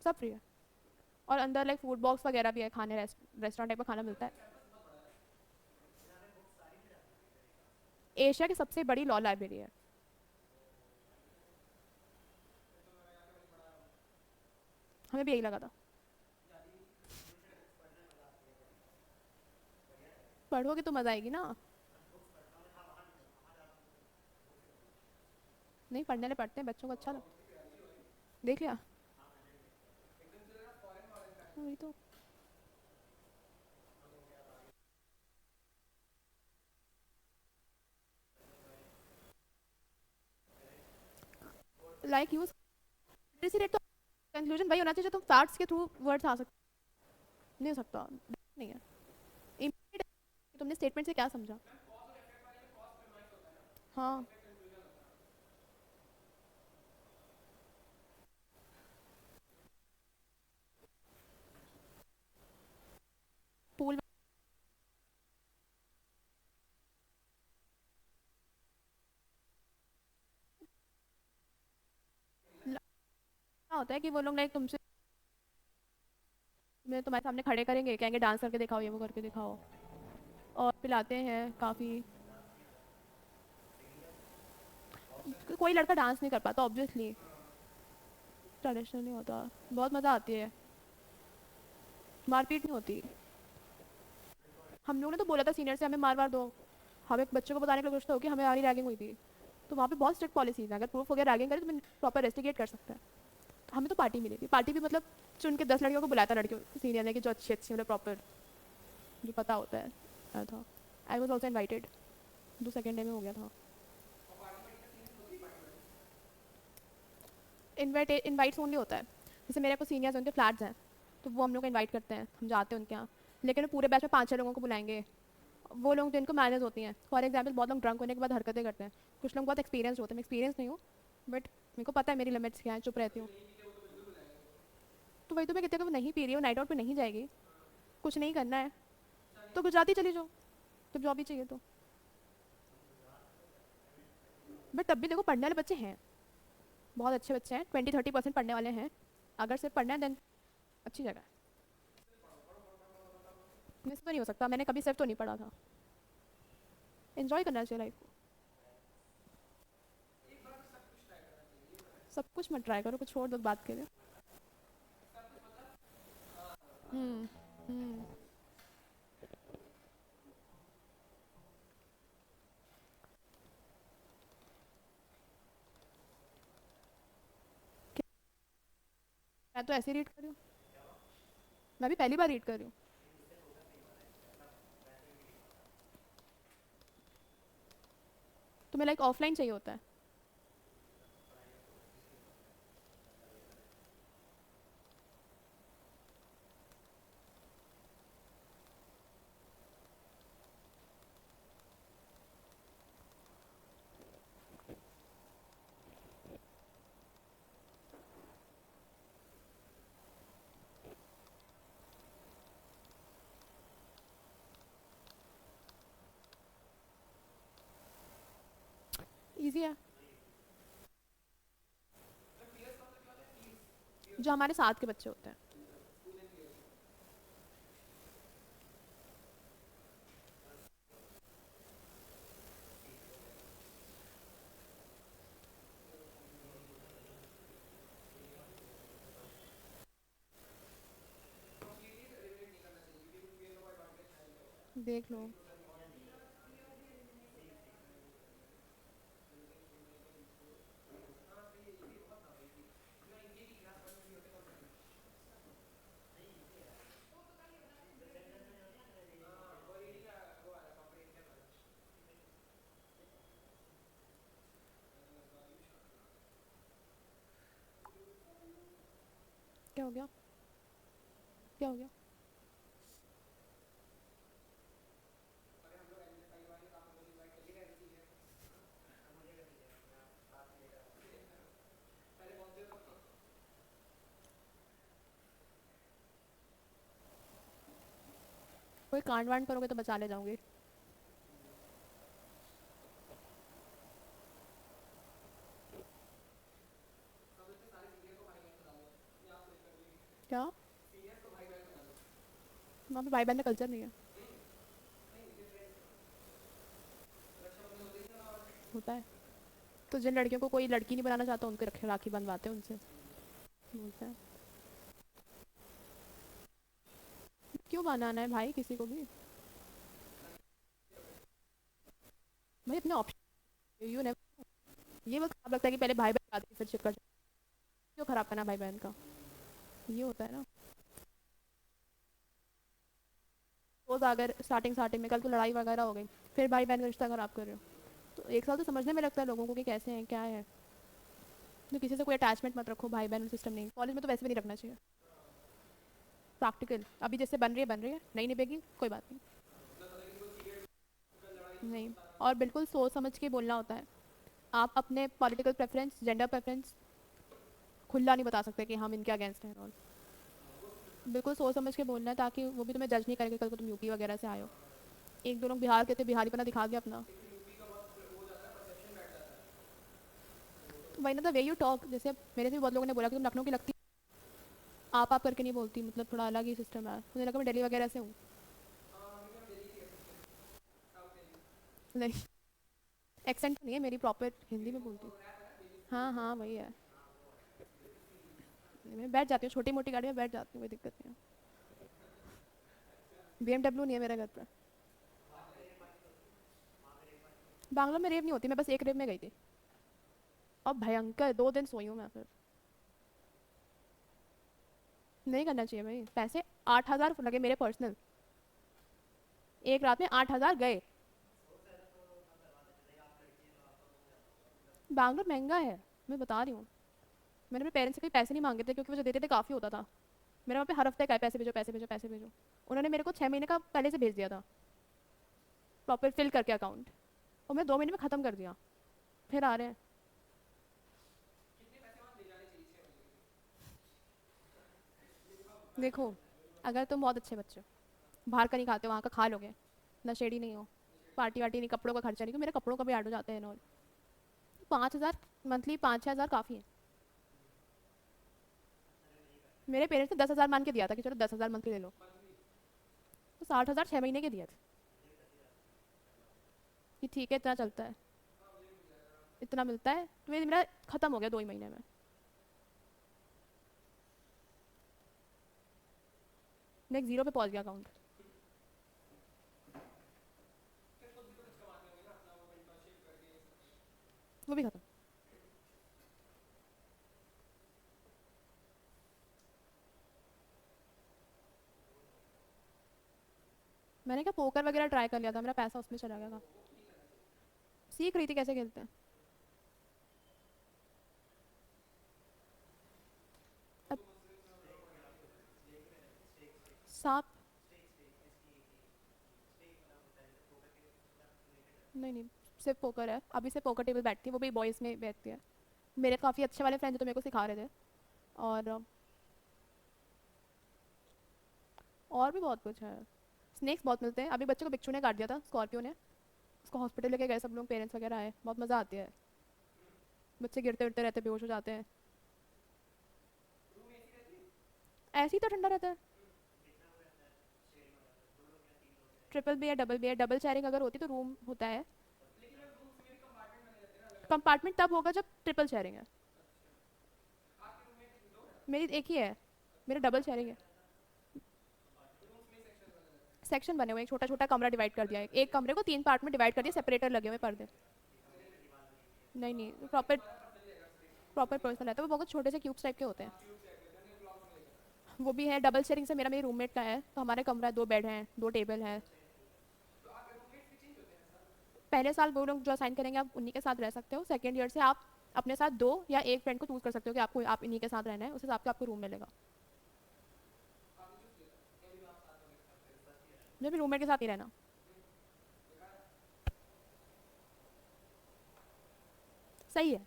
सब फ्री है। और अंदर लाइक फूड बॉक्स वगैरह भी है, खाने रेस्टोरेंट टाइप का खाना मिलता है। एशिया की सबसे बड़ी लॉ लाइब्रेरी है। हमें भी यही लगा था। पढ़ोगे तो मजा आएगी ना। नहीं, पढ़ने वाले पढ़ते हैं, बच्चों को अच्छा लगता। देख लिया। वही तो। लाइक यूज लिटरेसी रेट तो कंक्लूजन वही होना चाहिए जो तुम फैक्ट्स के थ्रू वर्ड्स आ सकते। नहीं हो सकता, नहीं है। Immediate है, तुमने स्टेटमेंट से क्या समझा। हाँ। पूल होता है कि वो लोग लाइक तुमसे मैं तुम्हारे सामने खड़े करेंगे, कहेंगे डांस करके दिखाओ, ये वो करके दिखाओ। और पिलाते हैं काफ़ी। कोई लड़का डांस नहीं कर पाता ऑब्वियसली। ट्रेडिशनल नहीं होता। बहुत मज़ा आती है। मारपीट नहीं होती। हम लोगों ने तो बोला था सीनियर से हमें मार वार दो। हमें बच्चों को बताने का कुछ तो कि हमें हमारी रैगिंग हुई थी। तो वहाँ पे बहुत स्ट्रिक्ट पॉलिसीज है, अगर प्रूफ हो गया रैगिंग करे तो मैं प्रॉपर रेस्टिगेट कर सकता है। तो हमें तो पार्टी मिली थी, पार्टी भी मतलब चुन के 10 लड़कियों को बुलाया था, लड़कियों सीनियर ने, कि जो अच्छी अच्छी मतलब प्रॉपर जो पता होता है आया था। I was also invited. जो सेकेंड डे में हो गया था। इनवाइट्स ओनली होता है। जैसे मेरे को सीनियर्स उनके फ्लैट्स हैं, तो वो हम लोग को इनवाइट करते हैं, हम जाते हैं उनके यहाँ। लेकिन वो पूरे बैच में 5-6 लोगों को बुलाएंगे। वो लोग जिनको मैनेज होती हैं, फॉर एग्जाम्पल बहुत लोग ड्रंक होने के बाद हरकतें करते हैं। कुछ लोग बहुत एक्सपीरियंस होते हैं, मैं एक्सपीरियंस नहीं हूँ, बट मेरे को पता है मेरी लिमिट्स क्या है, चुप रहती हूँ। तो वही तो मैं कहती हूँ, नहीं पी रही हो, नाइट आउट पे नहीं जाएगी, कुछ नहीं करना है, तो गुजराती चली जाओ, जब जॉब ही चाहिए तो। बट तब भी देखो पढ़ने वाले बच्चे हैं, बहुत अच्छे बच्चे हैं, 20-30% पढ़ने वाले हैं। अगर सिर्फ पढ़ना है देन अच्छी जगह है। मिस तो नहीं हो सकता, मैंने कभी सिर्फ तो नहीं पढ़ा था। एंजॉय करना चाहिए लाइफ को। सब कुछ मत ट्राई करो, कुछ छोड़ दो बात के लिए। हम्म। हम्म। मैं तो ऐसे ही रीड कर रही हूँ। मैं भी पहली बार रीड कर रही हूँ। तुम्हें लाइक ऑफलाइन चाहिए होता है। ईजी है। जो हमारे साथ के बच्चे होते हैं। देख लो। क्या हो गया? क्या हो गया? कोई कांड वांड करोगे तो बचा ले जाऊंगी। क्या? वहाँ पे भाई बहन का कल्चर नहीं है। होता है। तो जिन लड़कियों को कोई लड़की नहीं बनाना चाहता उनके रखे राखी बंधवाते हैं उनसे। बोलते हैं। क्यों बनाना है भाई किसी को भी? भाई अपने ऑप्शन यू ने। ये बहुत खराब लगता है कि पहले भाई बहन शादी फिर चिपका। क्यों खराब करना भाई बहन का? ये होता है ना। रोज अगर स्टार्टिंग स्टार्टिंग में कल को लड़ाई वगैरह हो गई, फिर भाई बहन का रिश्ता खराब कर रहे हो, तो एक साल तो समझने में लगता है लोगों को कि कैसे हैं क्या है। तो किसी से कोई अटैचमेंट मत रखो, भाई बहन सिस्टम नहीं, कॉलेज में तो वैसे भी नहीं रखना चाहिए। प्रैक्टिकल अभी जैसे बन रही है नहीं निभेगी कोई बात नहीं। नहीं। और बिल्कुल सोच समझ के बोलना होता है। आप अपने पॉलिटिकल प्रेफरेंस जेंडर प्रेफरेंस खुला नहीं बता सकते कि हम इनके अगेंस्ट हैं और बिल्कुल सोच समझ के बोलना है ताकि वो भी तुम्हें जज नहीं करेंगे कल को तुम यूपी वगैरह से आए हो। एक दो लोग बिहार के थे, बिहारी पना दिखा दिया अपना। वही ना, द वे यू टॉक, जैसे मेरे से भी बहुत लोगों ने बोला कि तुम लखनऊ की लगती, आप करके नहीं बोलती, मतलब थोड़ा अलग ही सिस्टम है, मुझे लगा मैं दिल्ली वगैरह से हूँ। नहीं, एक्सेंट नहीं है मेरी, प्रॉपर हिंदी में बोलती हूँ। हाँ हाँ वही है। मैं बैठ जाती हूँ, छोटी मोटी गाड़ी में बैठ जाती हूँ, कोई दिक्कत नहीं है। BMW नहीं है मेरे घर पर। बांग्ला में रेव नहीं होती, मैं बस एक रेव में गई थी। अब भयंकर 2 दिन सोई हूँ मैं फिर। नहीं करना चाहिए भाई, पैसे 8,000 लगे मेरे पर्सनल। एक रात में 8,000 गए। बैंगलोर महंगा है, मैं बता रही हूँ। मैंने अपने पेरेंट्स से कहीं पैसे नहीं मांगे थे क्योंकि वो जो देते थे काफ़ी होता था। मेरे वहाँ पे हर हफ्ते का है, पैसे भेजो पैसे भेजो पैसे भेजो। उन्होंने मेरे को 6 महीने का पहले से भेज दिया था, प्रॉपर फिल करके अकाउंट। और मैं 2 महीने में ख़त्म कर दिया। फिर आ रहे हैं। देखो, अगर तुम बहुत अच्छे बच्चे हो, बाहर का नहीं खाते, वहाँ का खा लोगे, नशेड़ी नहीं हो, पार्टी वार्टी नहीं, कपड़ों का खर्चा नहीं, क्योंकि मेरे कपड़ों का भी ऐड हो जाते हैं और 5,000 मंथली, 5-6 हज़ार काफ़ी है। मेरे पेरेंट्स ने 10,000 मान के दिया था कि चलो 10,000 मंथली ले लो। तो 60,000 6 महीने के दिए थे कि ठीक है इतना चलता है, इतना मिलता है, तो ये मेरा ख़त्म हो गया 2 ही महीने में। नेक्स्ट जीरो पे पहुंच गया अकाउंट। वो भी खत्म। मैंने क्या पोकर वगैरह ट्राई कर लिया था, मेरा पैसा उसमें चला गया था। सीख रही थी कैसे खेलते हैं। अब सांप। नहीं नहीं, सिर्फ पोकर है, अभी से पोकर टेबल बैठती है, वो भी बॉयज़ में बैठती है। मेरे काफ़ी अच्छे वाले फ्रेंड जो तो मेरे को सिखा रहे थे। और भी बहुत कुछ है। स्नेक्स बहुत मिलते हैं, अभी बच्चे को बिच्छू ने काट दिया था, स्कॉर्पियो ने। उसको हॉस्पिटल लेके गए सब लोग, पेरेंट्स वगैरह आए, बहुत मज़ा आती है। बच्चे गिरते उड़ते रहते, बेहोश हो जाते हैं। ऐसे ही तो ठंडा रहता है। ट्रिपल बी या डबल बी है, डबल शेयरिंग अगर होती तो रूम होता है। कंपार्टमेंट तब होगा जब ट्रिपल शेयरिंग है। मेरी एक ही है, मेरा डबल शेयरिंग है। सेक्शन बने हुए, एक छोटा छोटा कमरा डिवाइड कर दिया है, एक कमरे को 3 पार्ट में डिवाइड कर दिया, सेपरेटर लगे हुए पर्दे। नहीं नहीं, प्रॉपर प्रॉपर पर्सनल है, तो वो बहुत छोटे से क्यूब्स टाइप के होते हैं। वो भी है डबल शेयरिंग से, मेरा मेरी रूममेट का है, तो हमारे कमरा 2 बेड हैं, 2 टेबल है। पहले साल वो लोग जो असाइन करेंगे आप उन्हीं के साथ रह सकते हो, सेकेंड ईयर से आप अपने साथ 2 या 1 फ्रेंड को चूज कर सकते हो कि आपको आप इन्हीं के साथ रहना है, उस हिसाब से आपको रूम मिलेगा। मुझे भी रूममेट के साथ ही रहना। सही है।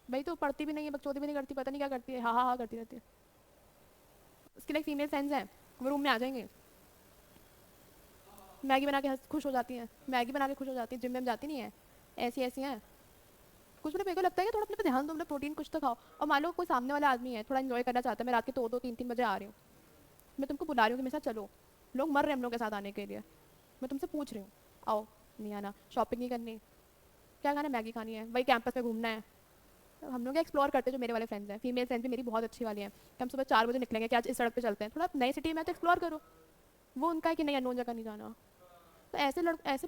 भाई तो पढ़ती भी नहीं है, बकचोदी भी नहीं करती, पता नहीं क्या करती है, हाँ हाँ हाँ करती रहती है। उसके लिए फीमेल फ्रेंड्स हैं, वो रूम में आ जाएंगे, मैगी बना के खुश हो जाती हैं, मैगी बना के खुश हो जाती है, जिम में जाती नहीं है, ऐसी ऐसी हैं। कुछ मेरे को लगता है कि थोड़ा अपने पे ध्यान दो, मतलब प्रोटीन कुछ तो खाओ। और मान लो कोई सामने वाला आदमी है, थोड़ा इन्जॉय करना चाहता है, मैं रात के 2-2 3-3 बजे आ रही हूँ, मैं तुमको बुला रही हूँ कि मेरे साथ चलो, लोग मर रहे हैं हम लोग के साथ आने के लिए, मैं तुमसे पूछ रही हूँ आओ, नहीं आना, शॉपिंग नहीं करनी, क्या खाना, मैगी खानी है, वही कैंपस में घूमना है। तो हम लोग एक्सप्लोर करते हैं, जो मेरे वाले फ्रेंड्स हैं, फीमेल फ्रेंड्स भी मेरी बहुत अच्छी वाली हैं, कि हम सुबह 4 बजे निकलेंगे कि आज इस सड़क पे चलते हैं, थोड़ा नई सिटी में तो एक्सप्लोर करो। वो उनका है कि नहीं अननोन जगह नहीं जाना। तो ऐसे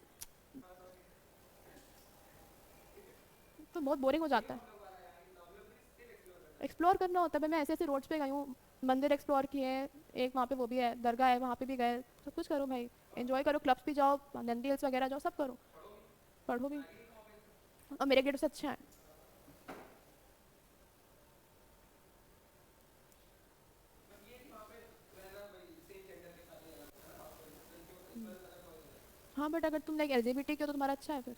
तो बहुत बोरिंग हो जाता है। एक्सप्लोर करना होता है, मैं ऐसे ऐसे रोड्स पे गई हूँ, मंदिर एक्सप्लोर किए हैं, एक वहाँ पे वो भी है दरगाह है, वहाँ पे भी गए, सब कुछ करो भाई, एंजॉय करो, क्लब्स भी जाओ, नंदी हिल्स वगैरह जाओ, सब करो, पढ़ो भी। और मेरे ग्रेड से अच्छे हैं। हाँ बट अगर तुम लाइक एलजीबीटी के हो तो तुम्हारा अच्छा है फिर।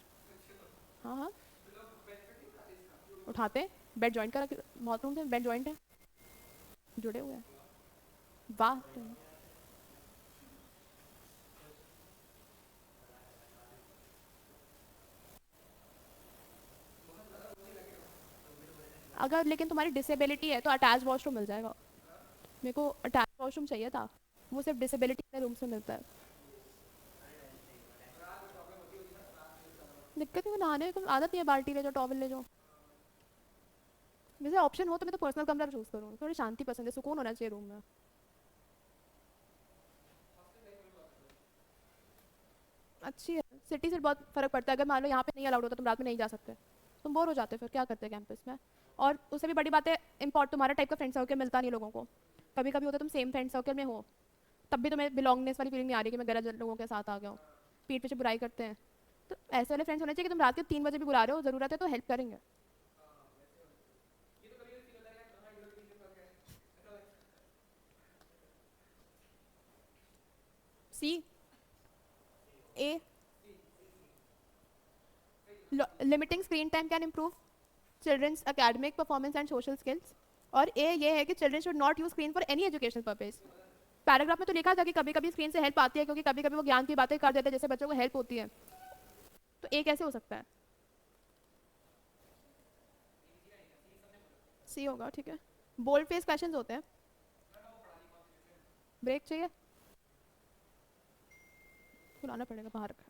हाँ हाँ, उठाते, बेड ज्वाइन कर, बहुत रूम से बेड ज्वाइंट है, जुड़े हुए हैं। वाह। अगर लेकिन तुम्हारी डिसेबिलिटी है तो अटैच वॉशरूम मिल जाएगा। मेरे को अटैच वॉशरूम चाहिए था, वो सिर्फ डिसेबिलिटी के रूम से मिलता है। दिक्कत है नहाने को आदत नहीं है, बाल्टी ले जाओ, टॉवल ले जाओ। वैसे ऑप्शन हो तो मैं तो पर्सनल कमरा चूज करूँ, थोड़ी शांति पसंद है, सुकून होना चाहिए रूम में। अच्छी है, सिटी से बहुत फर्क पड़ता है, अगर मान लो यहाँ पे नहीं अलाउड होता, तुम रात में नहीं जा सकते, तुम बोर हो जाते, फिर क्या करते कैंपस में। और उससे भी बड़ी बात है, इम्पोर्ट तुम्हारा टाइप का फ्रेंड सर्कल मिलता नहीं लोगों को। कभी कभी होता है तुम सेम फ्रेंड सर्कल में हो, तब भी तुम्हें बिलोंगनेस वाली फीलिंग नहीं आ रही कि मैं गलत लोगों के साथ आ गया हूँ, पीठ पीछे बुराई करते हैं। तो ऐसे वाले फ्रेंड्स होने चाहिए कि तुम रात के 3 बजे भी बुला रहे हो, ज़रूरत है तो हेल्प करेंगे। See A, limiting screen time can improve children's academic performance and social skills. और ए ये है कि children should not use screen for any educational purpose. Paragraph में तो लिखा था कि कभी कभी स्क्रीन से हेल्प आती है, क्योंकि कभी कभी वो ज्ञान की बातें कर देते हैं जैसे बच्चों को हेल्प होती है। तो ए कैसे हो सकता है, सी होगा, ठीक है। बोल्ड फेस क्वेश्चंस होते हैं। ब्रेक चाहिए, बुलाना पड़ेगा बाहर का।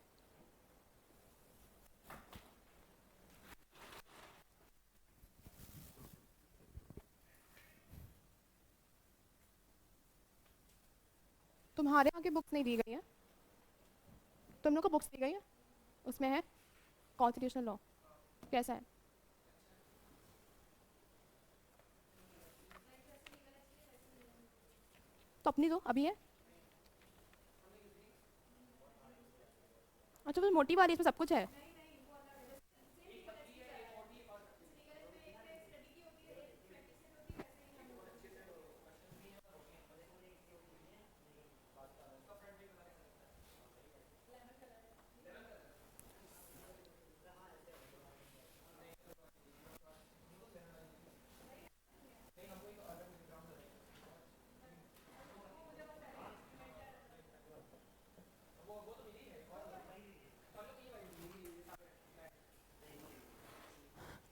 तुम्हारे यहाँ की बुक्स नहीं दी गई हैं, तुम लोग को बुक्स दी गई हैं, उसमें है कॉन्स्टिट्यूशनल लॉ, कैसा है। तो अपनी दो, अभी है। अच्छा तो मोटी वाली, इसमें सब कुछ है।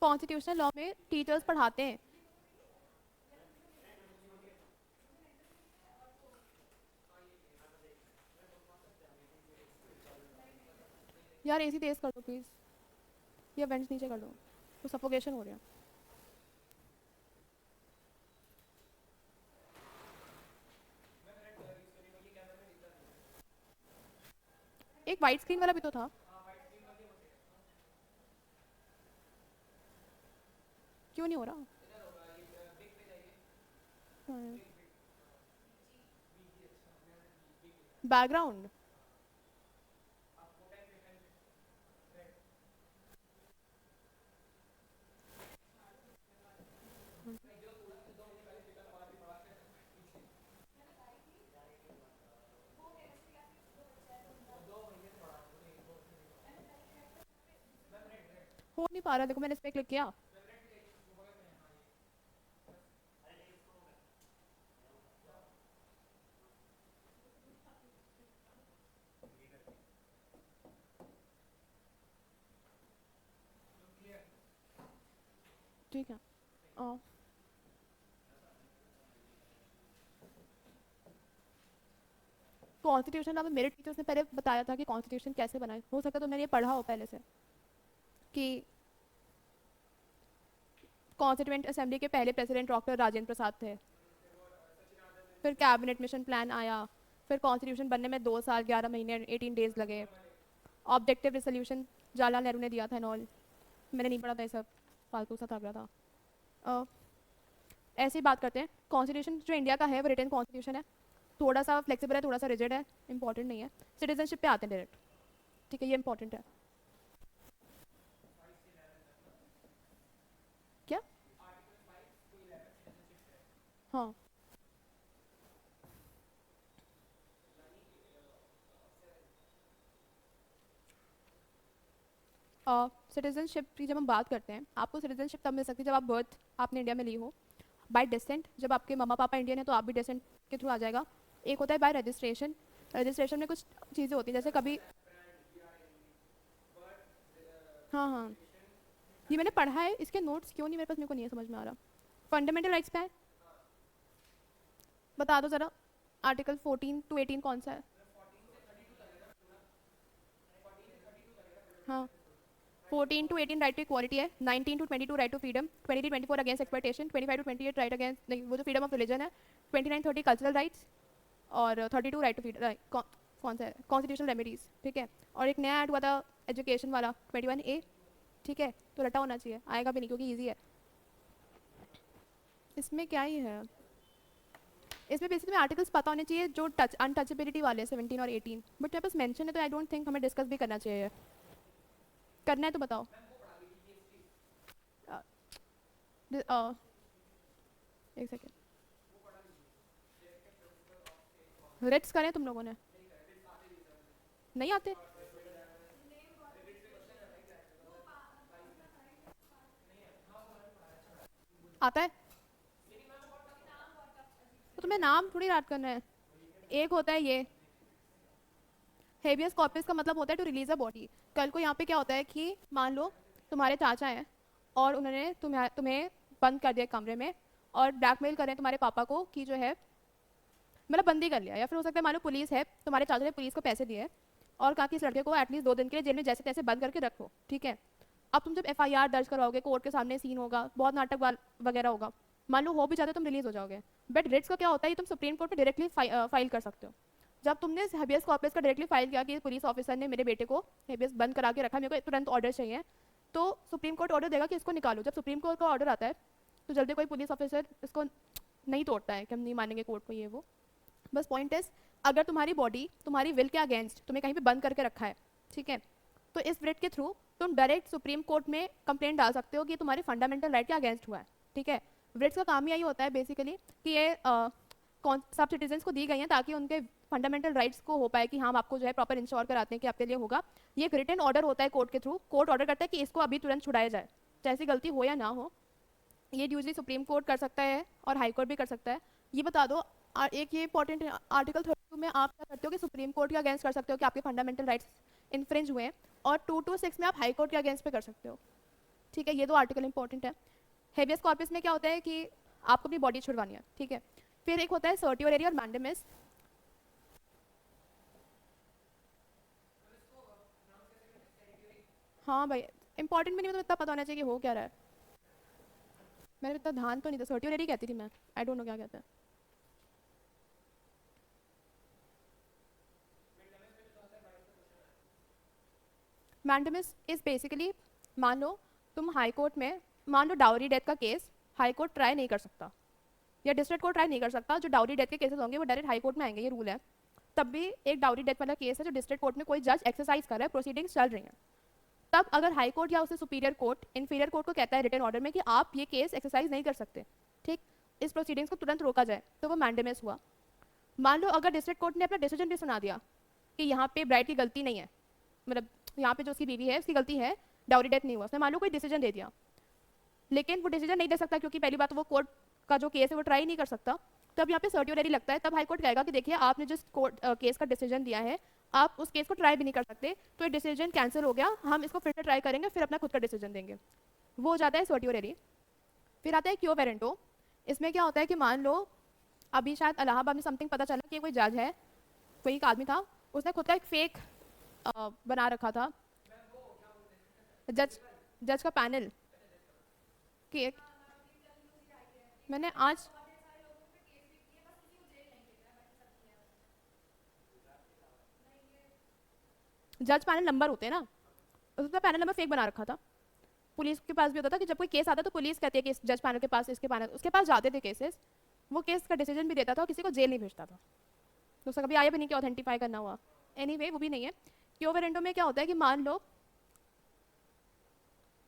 कॉन्स्टिट्यूशनल लॉ में टीचर्स पढ़ाते हैं। यार एसी तेज कर दो प्लीज़, या वेंट्स नीचे कर दो, तो सफोकेशन हो रही है। एक वाइट स्क्रीन वाला भी तो था, क्यों नहीं हो रहा? बैकग्राउंड हो नहीं पा रहा, देखो मैंने इस पे क्लिक किया। ठीक है। कॉन्स्टिट्यूशन, अब मेरे टीचर्स ने पहले बताया था कि कॉन्स्टिट्यूशन कैसे बनाए, हो सकता है तुमने ये पढ़ा हो पहले से कि कॉन्स्टिट्यूएंट असेंबली के पहले प्रेसिडेंट डॉक्टर राजेंद्र प्रसाद थे, फिर कैबिनेट मिशन प्लान आया, फिर कॉन्स्टिट्यूशन बनने में 2 साल 11 महीने 18 डेज लगे, ऑब्जेक्टिव रिसोल्यूशन जवाहरलाल नेहरू ने दिया था एंड ऑल। मैंने नहीं पढ़ा था ये सब, फालतू सा लग रहा था। अ, ऐसे ही बात करते हैं, कॉन्स्टिट्यूशन जो इंडिया का है वो रिटन कॉन्स्टिट्यूशन है, थोड़ा सा फ्लेक्सिबल है, थोड़ा सा रिजिड है, इंपॉर्टेंट नहीं है। सिटीजनशिप पे आते हैं डायरेक्ट, ठीक है, ये इंपॉर्टेंट है। क्या? हाँ, सिटीजनशिप की जब हम बात करते हैं, आपको सिटीजनशिप तब मिल सकती है जब आप बर्थ आपने इंडिया में ली हो, बाय डिसेंट जब आपके मम्मा पापा इंडियन है तो आप भी डिसेंट के थ्रू आ जाएगा। एक होता है बाय रजिस्ट्रेशन, रजिस्ट्रेशन में कुछ चीज़ें होती हैं जैसे कभी, हाँ हाँ, ये मैंने पढ़ा है, इसके नोट्स क्यों नहीं मेरे पास, मेरे को नहीं है समझ में आ रहा। फंडामेंटल राइट्स पे है, बता दो ज़रा, आर्टिकल 14 to 18 कौन सा है? हाँ, 14 to 18 राइट टू इक्वालिटी है, 19 to 22 right to freedom, 20 to 24 against exploitation, 25 to 28 right against नहीं वो जो फ्रीडम ऑफ रिलीजन है, 29 30 कल्चरल राइट्स, और 32 राइट टू फ्रीडम, कौन सा है, कॉन्स्टिट्यूशनल रेमेडीज, ठीक है। और एक नया ऐड हुआ था एजुकेशन वाला 21A, ठीक है, तो रटा होना चाहिए, आएगा भी नहीं क्योंकि ईजी है। इसमें क्या ही है, इसमें बेसिकली आर्टिकल्स पता होने चाहिए जो टच अनटचेबिलिटी वाले 17 और 18, बट मेरे पास मेंशन है तो आई डोंट थिंक हमें डिस्कस भी करना चाहिए। करना है तो बताओ। अ, एक सेकेंड, रिट्स करें तुम लोगों ने? नहीं आते? आता है तो तुम्हें नाम थोड़ी याद करना है। एक होता है ये हेबियस कॉर्पस, का मतलब होता है टू रिलीज अ बॉडी। कल को यहाँ पे क्या होता है कि मान लो तुम्हारे चाचा हैं और उन्होंने तुम्हें बंद कर दिया कमरे में और ब्लैकमेल कर रहे हैं तुम्हारे पापा को कि जो है, मतलब बंदी कर लिया, या फिर हो सकता है मान लो पुलिस है, तुम्हारे चाचा ने पुलिस को पैसे दिए और कहा कि इस लड़के को एटलीस्ट 2 दिन के लिए जेल में जैसे तैसे बंद करके रखो, ठीक है। अब तुम जब एफआईआर दर्ज करवाओगे, कोर्ट के सामने सीन होगा, बहुत नाटक वगैरह होगा, मान लो हो भी जाते तुम रिलीज हो जाओगे। बट रिट्स का क्या होता है, ये तुम सुप्रीम कोर्ट में डायरेक्टली फाइल कर सकते हो। जब तुमने हेबियस कॉर्पस का डायरेक्टली फाइल किया कि पुलिस ऑफिसर ने मेरे बेटे को हेबियस बंद करा के रखा, मेरे को तुरंत ऑर्डर चाहिए, तो सुप्रीम कोर्ट ऑर्डर देगा कि इसको निकालो। जब सुप्रीम कोर्ट का ऑर्डर आता है तो जल्दी कोई पुलिस ऑफिसर इसको नहीं तोड़ता है कि हम नहीं मानेंगे कोर्ट को, ये वो। बस पॉइंट इज, अगर तुम्हारी बॉडी तुम्हारी विल के अगेंस्ट तुम्हें कहीं पे बंद करके रखा है, ठीक है, तो इस writ के थ्रू तुम डायरेक्ट सुप्रीम कोर्ट में कंप्लेंट डाल सकते हो कि तुम्हारे फंडामेंटल राइट के अगेंस्ट हुआ है, ठीक है। writs का काम यही होता है बेसिकली कि ये सब सिटीजन को दी गई हैं ताकि उनके फंडामेंटल राइट्स को हो पाए कि हाँ, हम आपको जो है प्रॉपर इंश्योर कराते हैं कि आपके लिए होगा। ये एक रिटन ऑर्डर होता है कोर्ट के थ्रू, कोर्ट ऑर्डर करता है कि इसको अभी तुरंत छुड़ाया जाए, चाहे ऐसी गलती हो या ना हो। ये यूजली सुप्रीम कोर्ट कर सकता है और हाई कोर्ट भी कर सकता है। ये बता दो, एक ये इंपॉर्टेंट है, आर्टिकल 32 में आप क्या करते हो कि सुप्रीम कोर्ट के अगेंस्ट कर सकते हो कि आपके फंडामेंटल राइट्स इन्फ्रिंज हुए हैं, और 2 to 6 में आप हाई कोर्ट के अगेंस्ट पे कर सकते हो, ठीक है। ये 2 आर्टिकल इंपॉर्टेंट है। हेबियस कॉर्पस में क्या होता है कि आपको अपनी बॉडी छुड़वानी है, ठीक है। फिर एक होता है सर्टियोरेरी और मैंडेमिस। हाँ भाई, इंपॉर्टेंट भी नहीं, मतलब इतना पता होना चाहिए कि हो क्या रहा है। मैंने इतना ध्यान तो नहीं था, सर्टियोरेरी कहती थी मैं, आई डोंट नो क्या कहता है। मैंडेमिस इज बेसिकली, मान लो तुम हाई कोर्ट में, मान लो डाउरी डेथ का केस हाई कोर्ट ट्राई नहीं कर सकता या डिस्ट्रिक्ट कोर्ट ट्राई नहीं कर सकता, जो डाउरी डेथ के केसेस होंगे वो डायरेक्ट हाई कोर्ट में आएंगे, ये रूल है। तब भी एक डाउरी डेथ वाला केस है जो डिस्ट्रिक्ट कोर्ट में कोई जज एक्सरसाइज कर रहा है, प्रोसीडिंग्स चल रही हैं, तब अगर हाई कोर्ट या उससे सुपीरियर कोर्ट इंफीरियर कोर्ट को कहता है रिटन ऑर्डर में कि आप ये केस एक्सरसाइज नहीं कर सकते, ठीक, इस प्रोसीडिंग्स को तुरंत रोका जाए, तो वो मैंडेमिस हुआ। मान लो अगर डिस्ट्रिक्ट कोर्ट ने अपना डिसीजन भी सुना दिया कि यहाँ पे ब्राइड की गलती नहीं है, मतलब यहाँ पे जो उसकी बीवी है उसकी गलती है, डाउरी डेथ नहीं हुआ, उसने मान लो कोई डिसीजन दे दिया, लेकिन वो डिसीजन नहीं दे सकता क्योंकि पहली बात वो कोर्ट का जो केस है वो ट्राई नहीं कर सकता, तब यहाँ पे सर्ट्यूनरी लगता है। तब हाई कोर्ट कहेगा कि देखिए आपने जिस कोर्ट केस का डिसीजन दिया है आप उस केस को ट्राई भी नहीं कर सकते, तो ये डिसीजन कैंसिल हो गया, हम इसको फिर से ट्राई करेंगे, फिर अपना खुद का डिसीजन देंगे, वो हो जाता है सर्ट्यूनरी। फिर आता है क्यो वेरेंटो। इसमें क्या होता है कि मान लो अभी शायद इलाहाबाद में समथिंग पता चला कि कोई जज है, कोई एक आदमी था, उसने खुद का एक फेक बना रखा था, जज जज का पैनल कि मैंने आज जज पैनल नंबर होते हैं ना, उसका पैनल नंबर फेक बना रखा था। पुलिस के पास भी होता था कि जब कोई केस आता तो पुलिस कहती है कि इस जज पैनल के पास, इसके पैनल, उसके पास जाते थे केसेस, वो केस का डिसीजन भी देता था और किसी को जेल नहीं भेजता था, तो उसका कभी आया भी नहीं कि ऑथेंटिफाई करना हुआ। एनीवे वो भी नहीं है। क्यो वेरेंटो में क्या होता है कि मान लो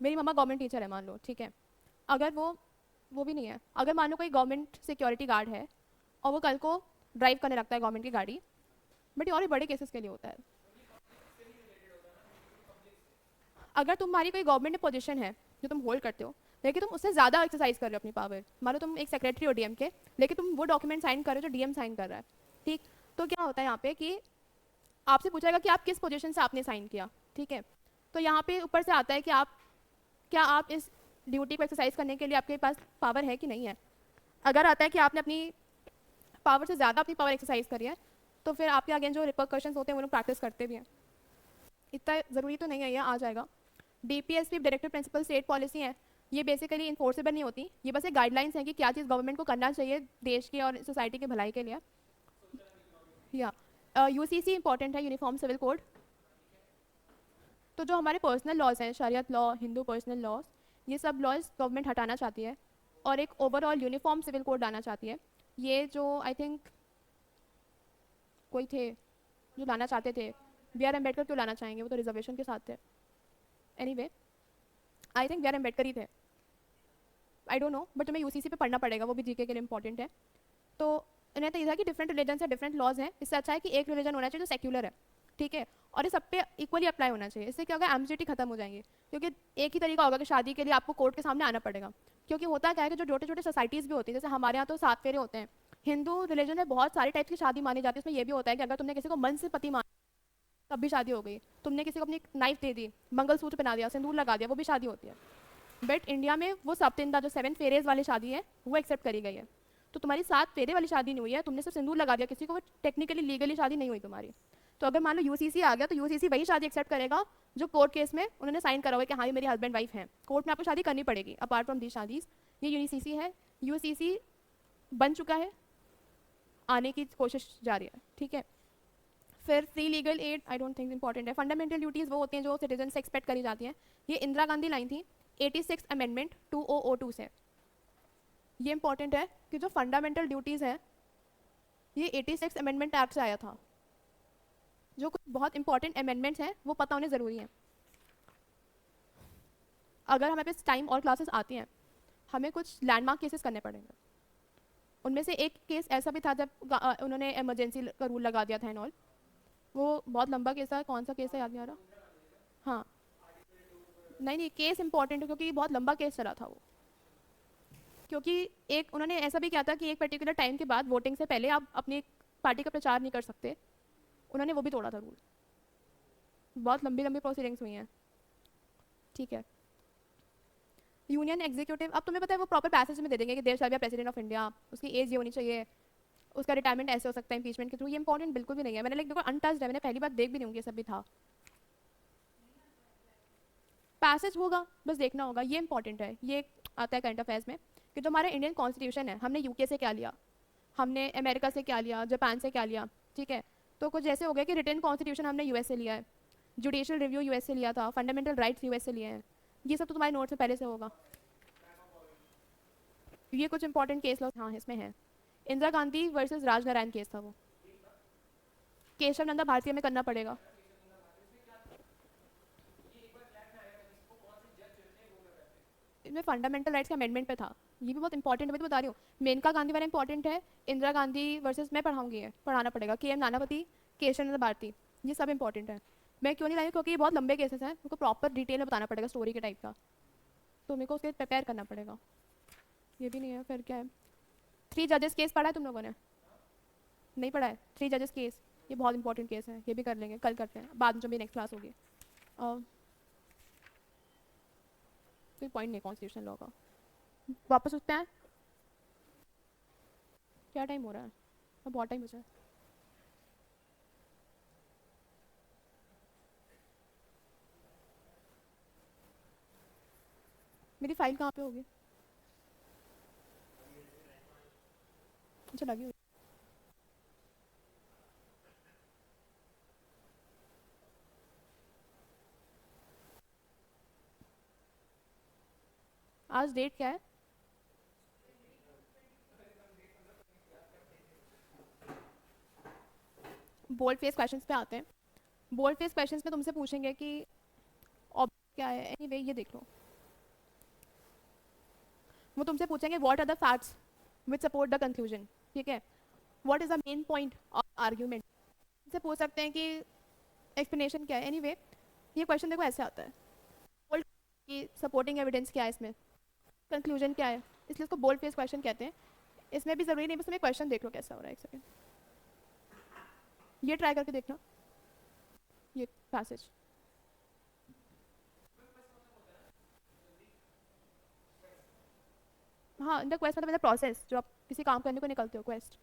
मेरी मम्मा गवर्नमेंट टीचर है, मान लो, ठीक है, अगर वो भी नहीं है, अगर मान लो कोई गवर्नमेंट सिक्योरिटी गार्ड है और वो कल को ड्राइव करने लगता है गवर्नमेंट की गाड़ी, बट ये और भी बड़े केसेस के लिए होता है। अगर तुम्हारी कोई गवर्नमेंट में पोजीशन है जो तुम होल्ड करते हो, लेकिन तुम उससे ज़्यादा एक्सरसाइज कर रहे हो अपनी पावर, मान लो तुम एक सेक्रेटरी हो डीएम के, लेकिन तुम वो डॉक्यूमेंट साइन कर रहे हो जो डीएम साइन कर रहा है, ठीक, तो क्या होता है यहाँ पे कि आपसे पूछेगा कि आप किस पोजीशन से आपने साइन किया, ठीक है, तो यहाँ पे ऊपर से आता है कि आप क्या आप इस ड्यूटी को एक्सरसाइज करने के लिए आपके पास पावर है कि नहीं है। अगर आता है कि आपने अपनी पावर से ज़्यादा अपनी पावर एक्सरसाइज करी है, तो फिर आपके आगे जो रिपरकशंस होते हैं वो लोग प्रैक्टिस करते भी हैं। इतना ज़रूरी तो नहीं है, ये आ जाएगा। DPSP directive principle state policy है, ये बेसिकली इन्फोर्सेबल नहीं होती, ये बस एक गाइडलाइंस है कि क्या चीज़ गवर्नमेंट को करना चाहिए देश की और सोसाइटी की भलाई के लिए। या यूसीसी इंपॉर्टेंट है, यूनिफॉर्म सिविल कोड। तो जो हमारे पर्सनल लॉज हैं, शरीयत लॉ, हिंदू पर्सनल लॉज, ये सब लॉज गवर्नमेंट हटाना चाहती है और एक ओवरऑल यूनिफॉर्म सिविल कोड लाना चाहती है। ये जो आई थिंक कोई थे जो लाना चाहते थे, बी आर अम्बेडकर क्यों लाना चाहेंगे, वो तो रिजर्वेशन के साथ थे। Anyway I think B R Ambedkar ही थे, आई डोंट नो, बट तुम्हें यूसीसी पे पढ़ना पड़ेगा, वो भी जीके के लिए इंपॉर्टेंट है। तो इन्हें तो ये था कि डिफरेंट रिलीजन से डिफरेंट लॉज हैं, इससे अच्छा है कि एक रिलीजन होना चाहिए जो सेक्युलर है, ठीक है, और ये सब पे इक्वली अप्लाई होना चाहिए। इससे क्या होगा, एम्बिग्युइटी खत्म हो जाएंगी, क्योंकि एक ही तरीका होगा कि शादी के लिए आपको कोर्ट के सामने आना पड़ेगा। क्योंकि होता क्या है कि जो छोटे छोटे सोसाइटीज़ भी होती है, जैसे हमारे यहाँ तो 7 फेरे होते हैं, हिंदू रिलीजन में बहुत सारे टाइप की शादी मानी जाती है। उसमें ये भी होता है कि अगर तुमने किसी को मन से पति माना तब भी शादी हो गई, तुमने किसी को अपनी नाइफ दे दी, मंगलसूत्र पहना दिया, सिंदूर लगा दिया, वो भी शादी होती है। बट इंडिया में वो सप्तिंदा जो 7 फेरेज वाली शादी है वो एक्सेप्ट करी गई है। तो तुम्हारी 7 फेरे वाली शादी नहीं हुई है, तुमने सिर्फ सिंदूर लगा दिया किसी को, वो टेक्निकली लीगली शादी नहीं हुई तुम्हारी। तो अगर मान लो यूसीसी आ गया तो यूसीसी वही शादी एक्सेप्ट करेगा जो कोर्ट केस में उन्होंने साइन करा हुआ है कि हाँ ये मेरी हस्बैंड वाइफ है, कोर्ट में आपको शादी करनी पड़ेगी अपार्ट फ्रॉम दी शादीज। ये यूसीसी है, यूसीसी बन चुका है, आने की कोशिश जारी है, ठीक है। फिर free legal aid I don't think important है। फंडामेंटल ड्यूटीज़ वो होती हैं जो सिटीजन से एक्सपेक्ट करी जाती हैं। ये इंदिरा गांधी लाइन थी 86 अमेंडमेंट 2002 से। ये इंपॉर्टेंट है कि जो फंडामेंटल ड्यूटीज़ हैं ये 86 अमेंडमेंट एक्ट से आया था। जो कुछ बहुत इंपॉर्टेंट अमेंडमेंट्स हैं वो पता होने ज़रूरी हैं। अगर हमारे पास टाइम और क्लासेस आती हैं, हमें कुछ लैंडमार्क केसेस करने पड़ेंगे। उनमें से एक केस ऐसा भी था जब उन्होंने इमरजेंसी का रूल लगा दिया था एंड ऑल, वो बहुत लंबा केस था, कौन सा केस है याद नहीं आ रहा। हाँ नहीं नहीं, केस इंपॉर्टेंट है क्योंकि बहुत लंबा केस चला था वो। क्योंकि एक उन्होंने ऐसा भी किया था कि एक पर्टिकुलर टाइम के बाद वोटिंग से पहले आप अपनी पार्टी का प्रचार नहीं कर सकते, उन्होंने वो भी तोड़ा था रूल। बहुत लंबी लंबी प्रोसीडिंग्स हुई हैं, ठीक है। यूनियन एग्जीक्यूटिव, अब तुम्हें पता है वो प्रॉपर पैसेज में दे देंगे कि there shall be a president of India, उसकी एज ये होनी चाहिए, उसका रिटायरमेंट ऐसे हो सकता है इम्पीचमेंट के थ्रू। ये इंपॉर्टेंट बिल्कुल भी नहीं है, मैंने देखो अनटच्ड है, मैंने पहली बार देख भी नहीं होंगी, ये सब भी था। पैसेज होगा, बस देखना होगा, ये इंपॉर्टेंट है। ये आता है करंट अफेयर्स में कि जो हमारा इंडियन कॉन्स्टिट्यूशन है, हमने यूके से क्या लिया, हमने अमेरिका से क्या लिया, जापान से क्या लिया, ठीक है। तो कुछ ऐसे हो गया कि रिटन कॉन्स्टिट्यूशन हमने यूएस से लिया है, जुडिशियल रिव्यू यूएस से लिया था, फंडामेंटल राइट्स यूएस से लिए हैं, ये सब तो तुम्हारे नोट्स में पहले से होगा। ये कुछ इंपॉर्टेंट केस लॉ हाँ इसमें है। इंदिरा गांधी वर्सेस राजनारायण केस था वो, केशव नंदा भारतीय में करना पड़ेगा। इसमें फंडामेंटल राइट्स के अमेंडमेंट पे था, ये भी बहुत इंपॉर्टेंट है, मैं तो बता रही हूँ। मेनका गांधी वाला इंपॉर्टेंट है, इंदिरा गांधी वर्सेस मैं पढ़ाऊंगी, है पढ़ाना पड़ेगा, के एम नानावती, केशव नंदा भारती, ये सब इंपॉर्टेंट है। मैं क्यों नहीं लाई क्योंकि ये बहुत लंबे केसेस हैं, मेरे को प्रॉपर डिटेल में बताना पड़ेगा स्टोरी के टाइप का, तो मेरे को उसके प्रिपेयर करना पड़ेगा। ये भी नहीं है, फिर क्या है। थ्री जजेस केस पढ़ा है तुम लोगों ने? नहीं पढ़ा है थ्री जजेस केस, ये बहुत इंपॉर्टेंट केस है, ये भी कर लेंगे, कल करते हैं बाद में जब भी नेक्स्ट क्लास होगी। कोई पॉइंट नहीं कॉन्स्टिट्यूशन लॉ का। वापस उठते हैं, क्या टाइम हो रहा है, अब बहुत टाइम बचा है। मेरी फाइल कहाँ पे होगी? अच्छा लगी हुई। आज डेट क्या है? बोल्ड फेस क्वेश्चंस पे आते हैं। बोल्ड फेस क्वेश्चंस में तुमसे पूछेंगे कि ऑब्जेक्ट क्या है, एनीवे ये देख लो। वो तुमसे पूछेंगे what are the facts which support the conclusion, ठीक है, what is the main point of argument. तुमसे पूछ सकते हैं कि एक्सप्लेनेशन क्या है, एनीवे ये क्वेश्चन देखो ऐसे आता है। बोल्ड की सपोर्टिंग एविडेंस क्या है इसमें, कंक्लूजन क्या है, इसलिए इसको बोल्ड फेस क्वेश्चन कहते हैं। इसमें भी जरूरी नहीं, बस तुम्हें क्वेश्चन देख लो कैसा हो रहा है। एक सेकंड, ये ट्राई करके देखना, ये पैसेज। हाँ द क्वेस्ट मतलब प्रोसेस, जो आप किसी काम करने को निकलते हो, क्वेस्ट।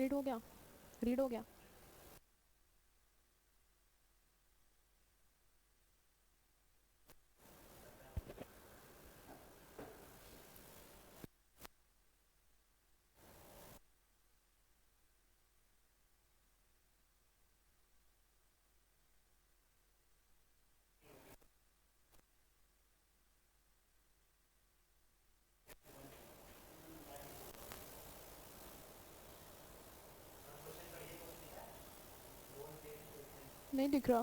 रीड हो गया, रीड हो गया। नहीं दिख रहा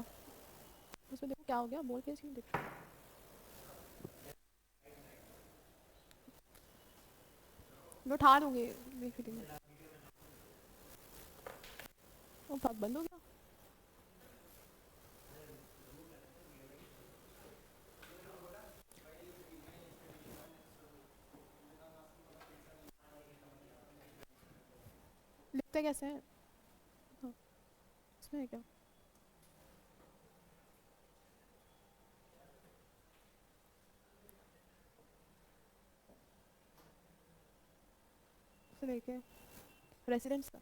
उसमें, देखो क्या हो गया, बोल कैसे नहीं दिख रहा। मैं उठा दूंगी, देख रही हूँ। वो बंद हो गया। लिखते कैसे हैं? हाँ, इसमें है क्या? इसे लेके रेसिडेंस का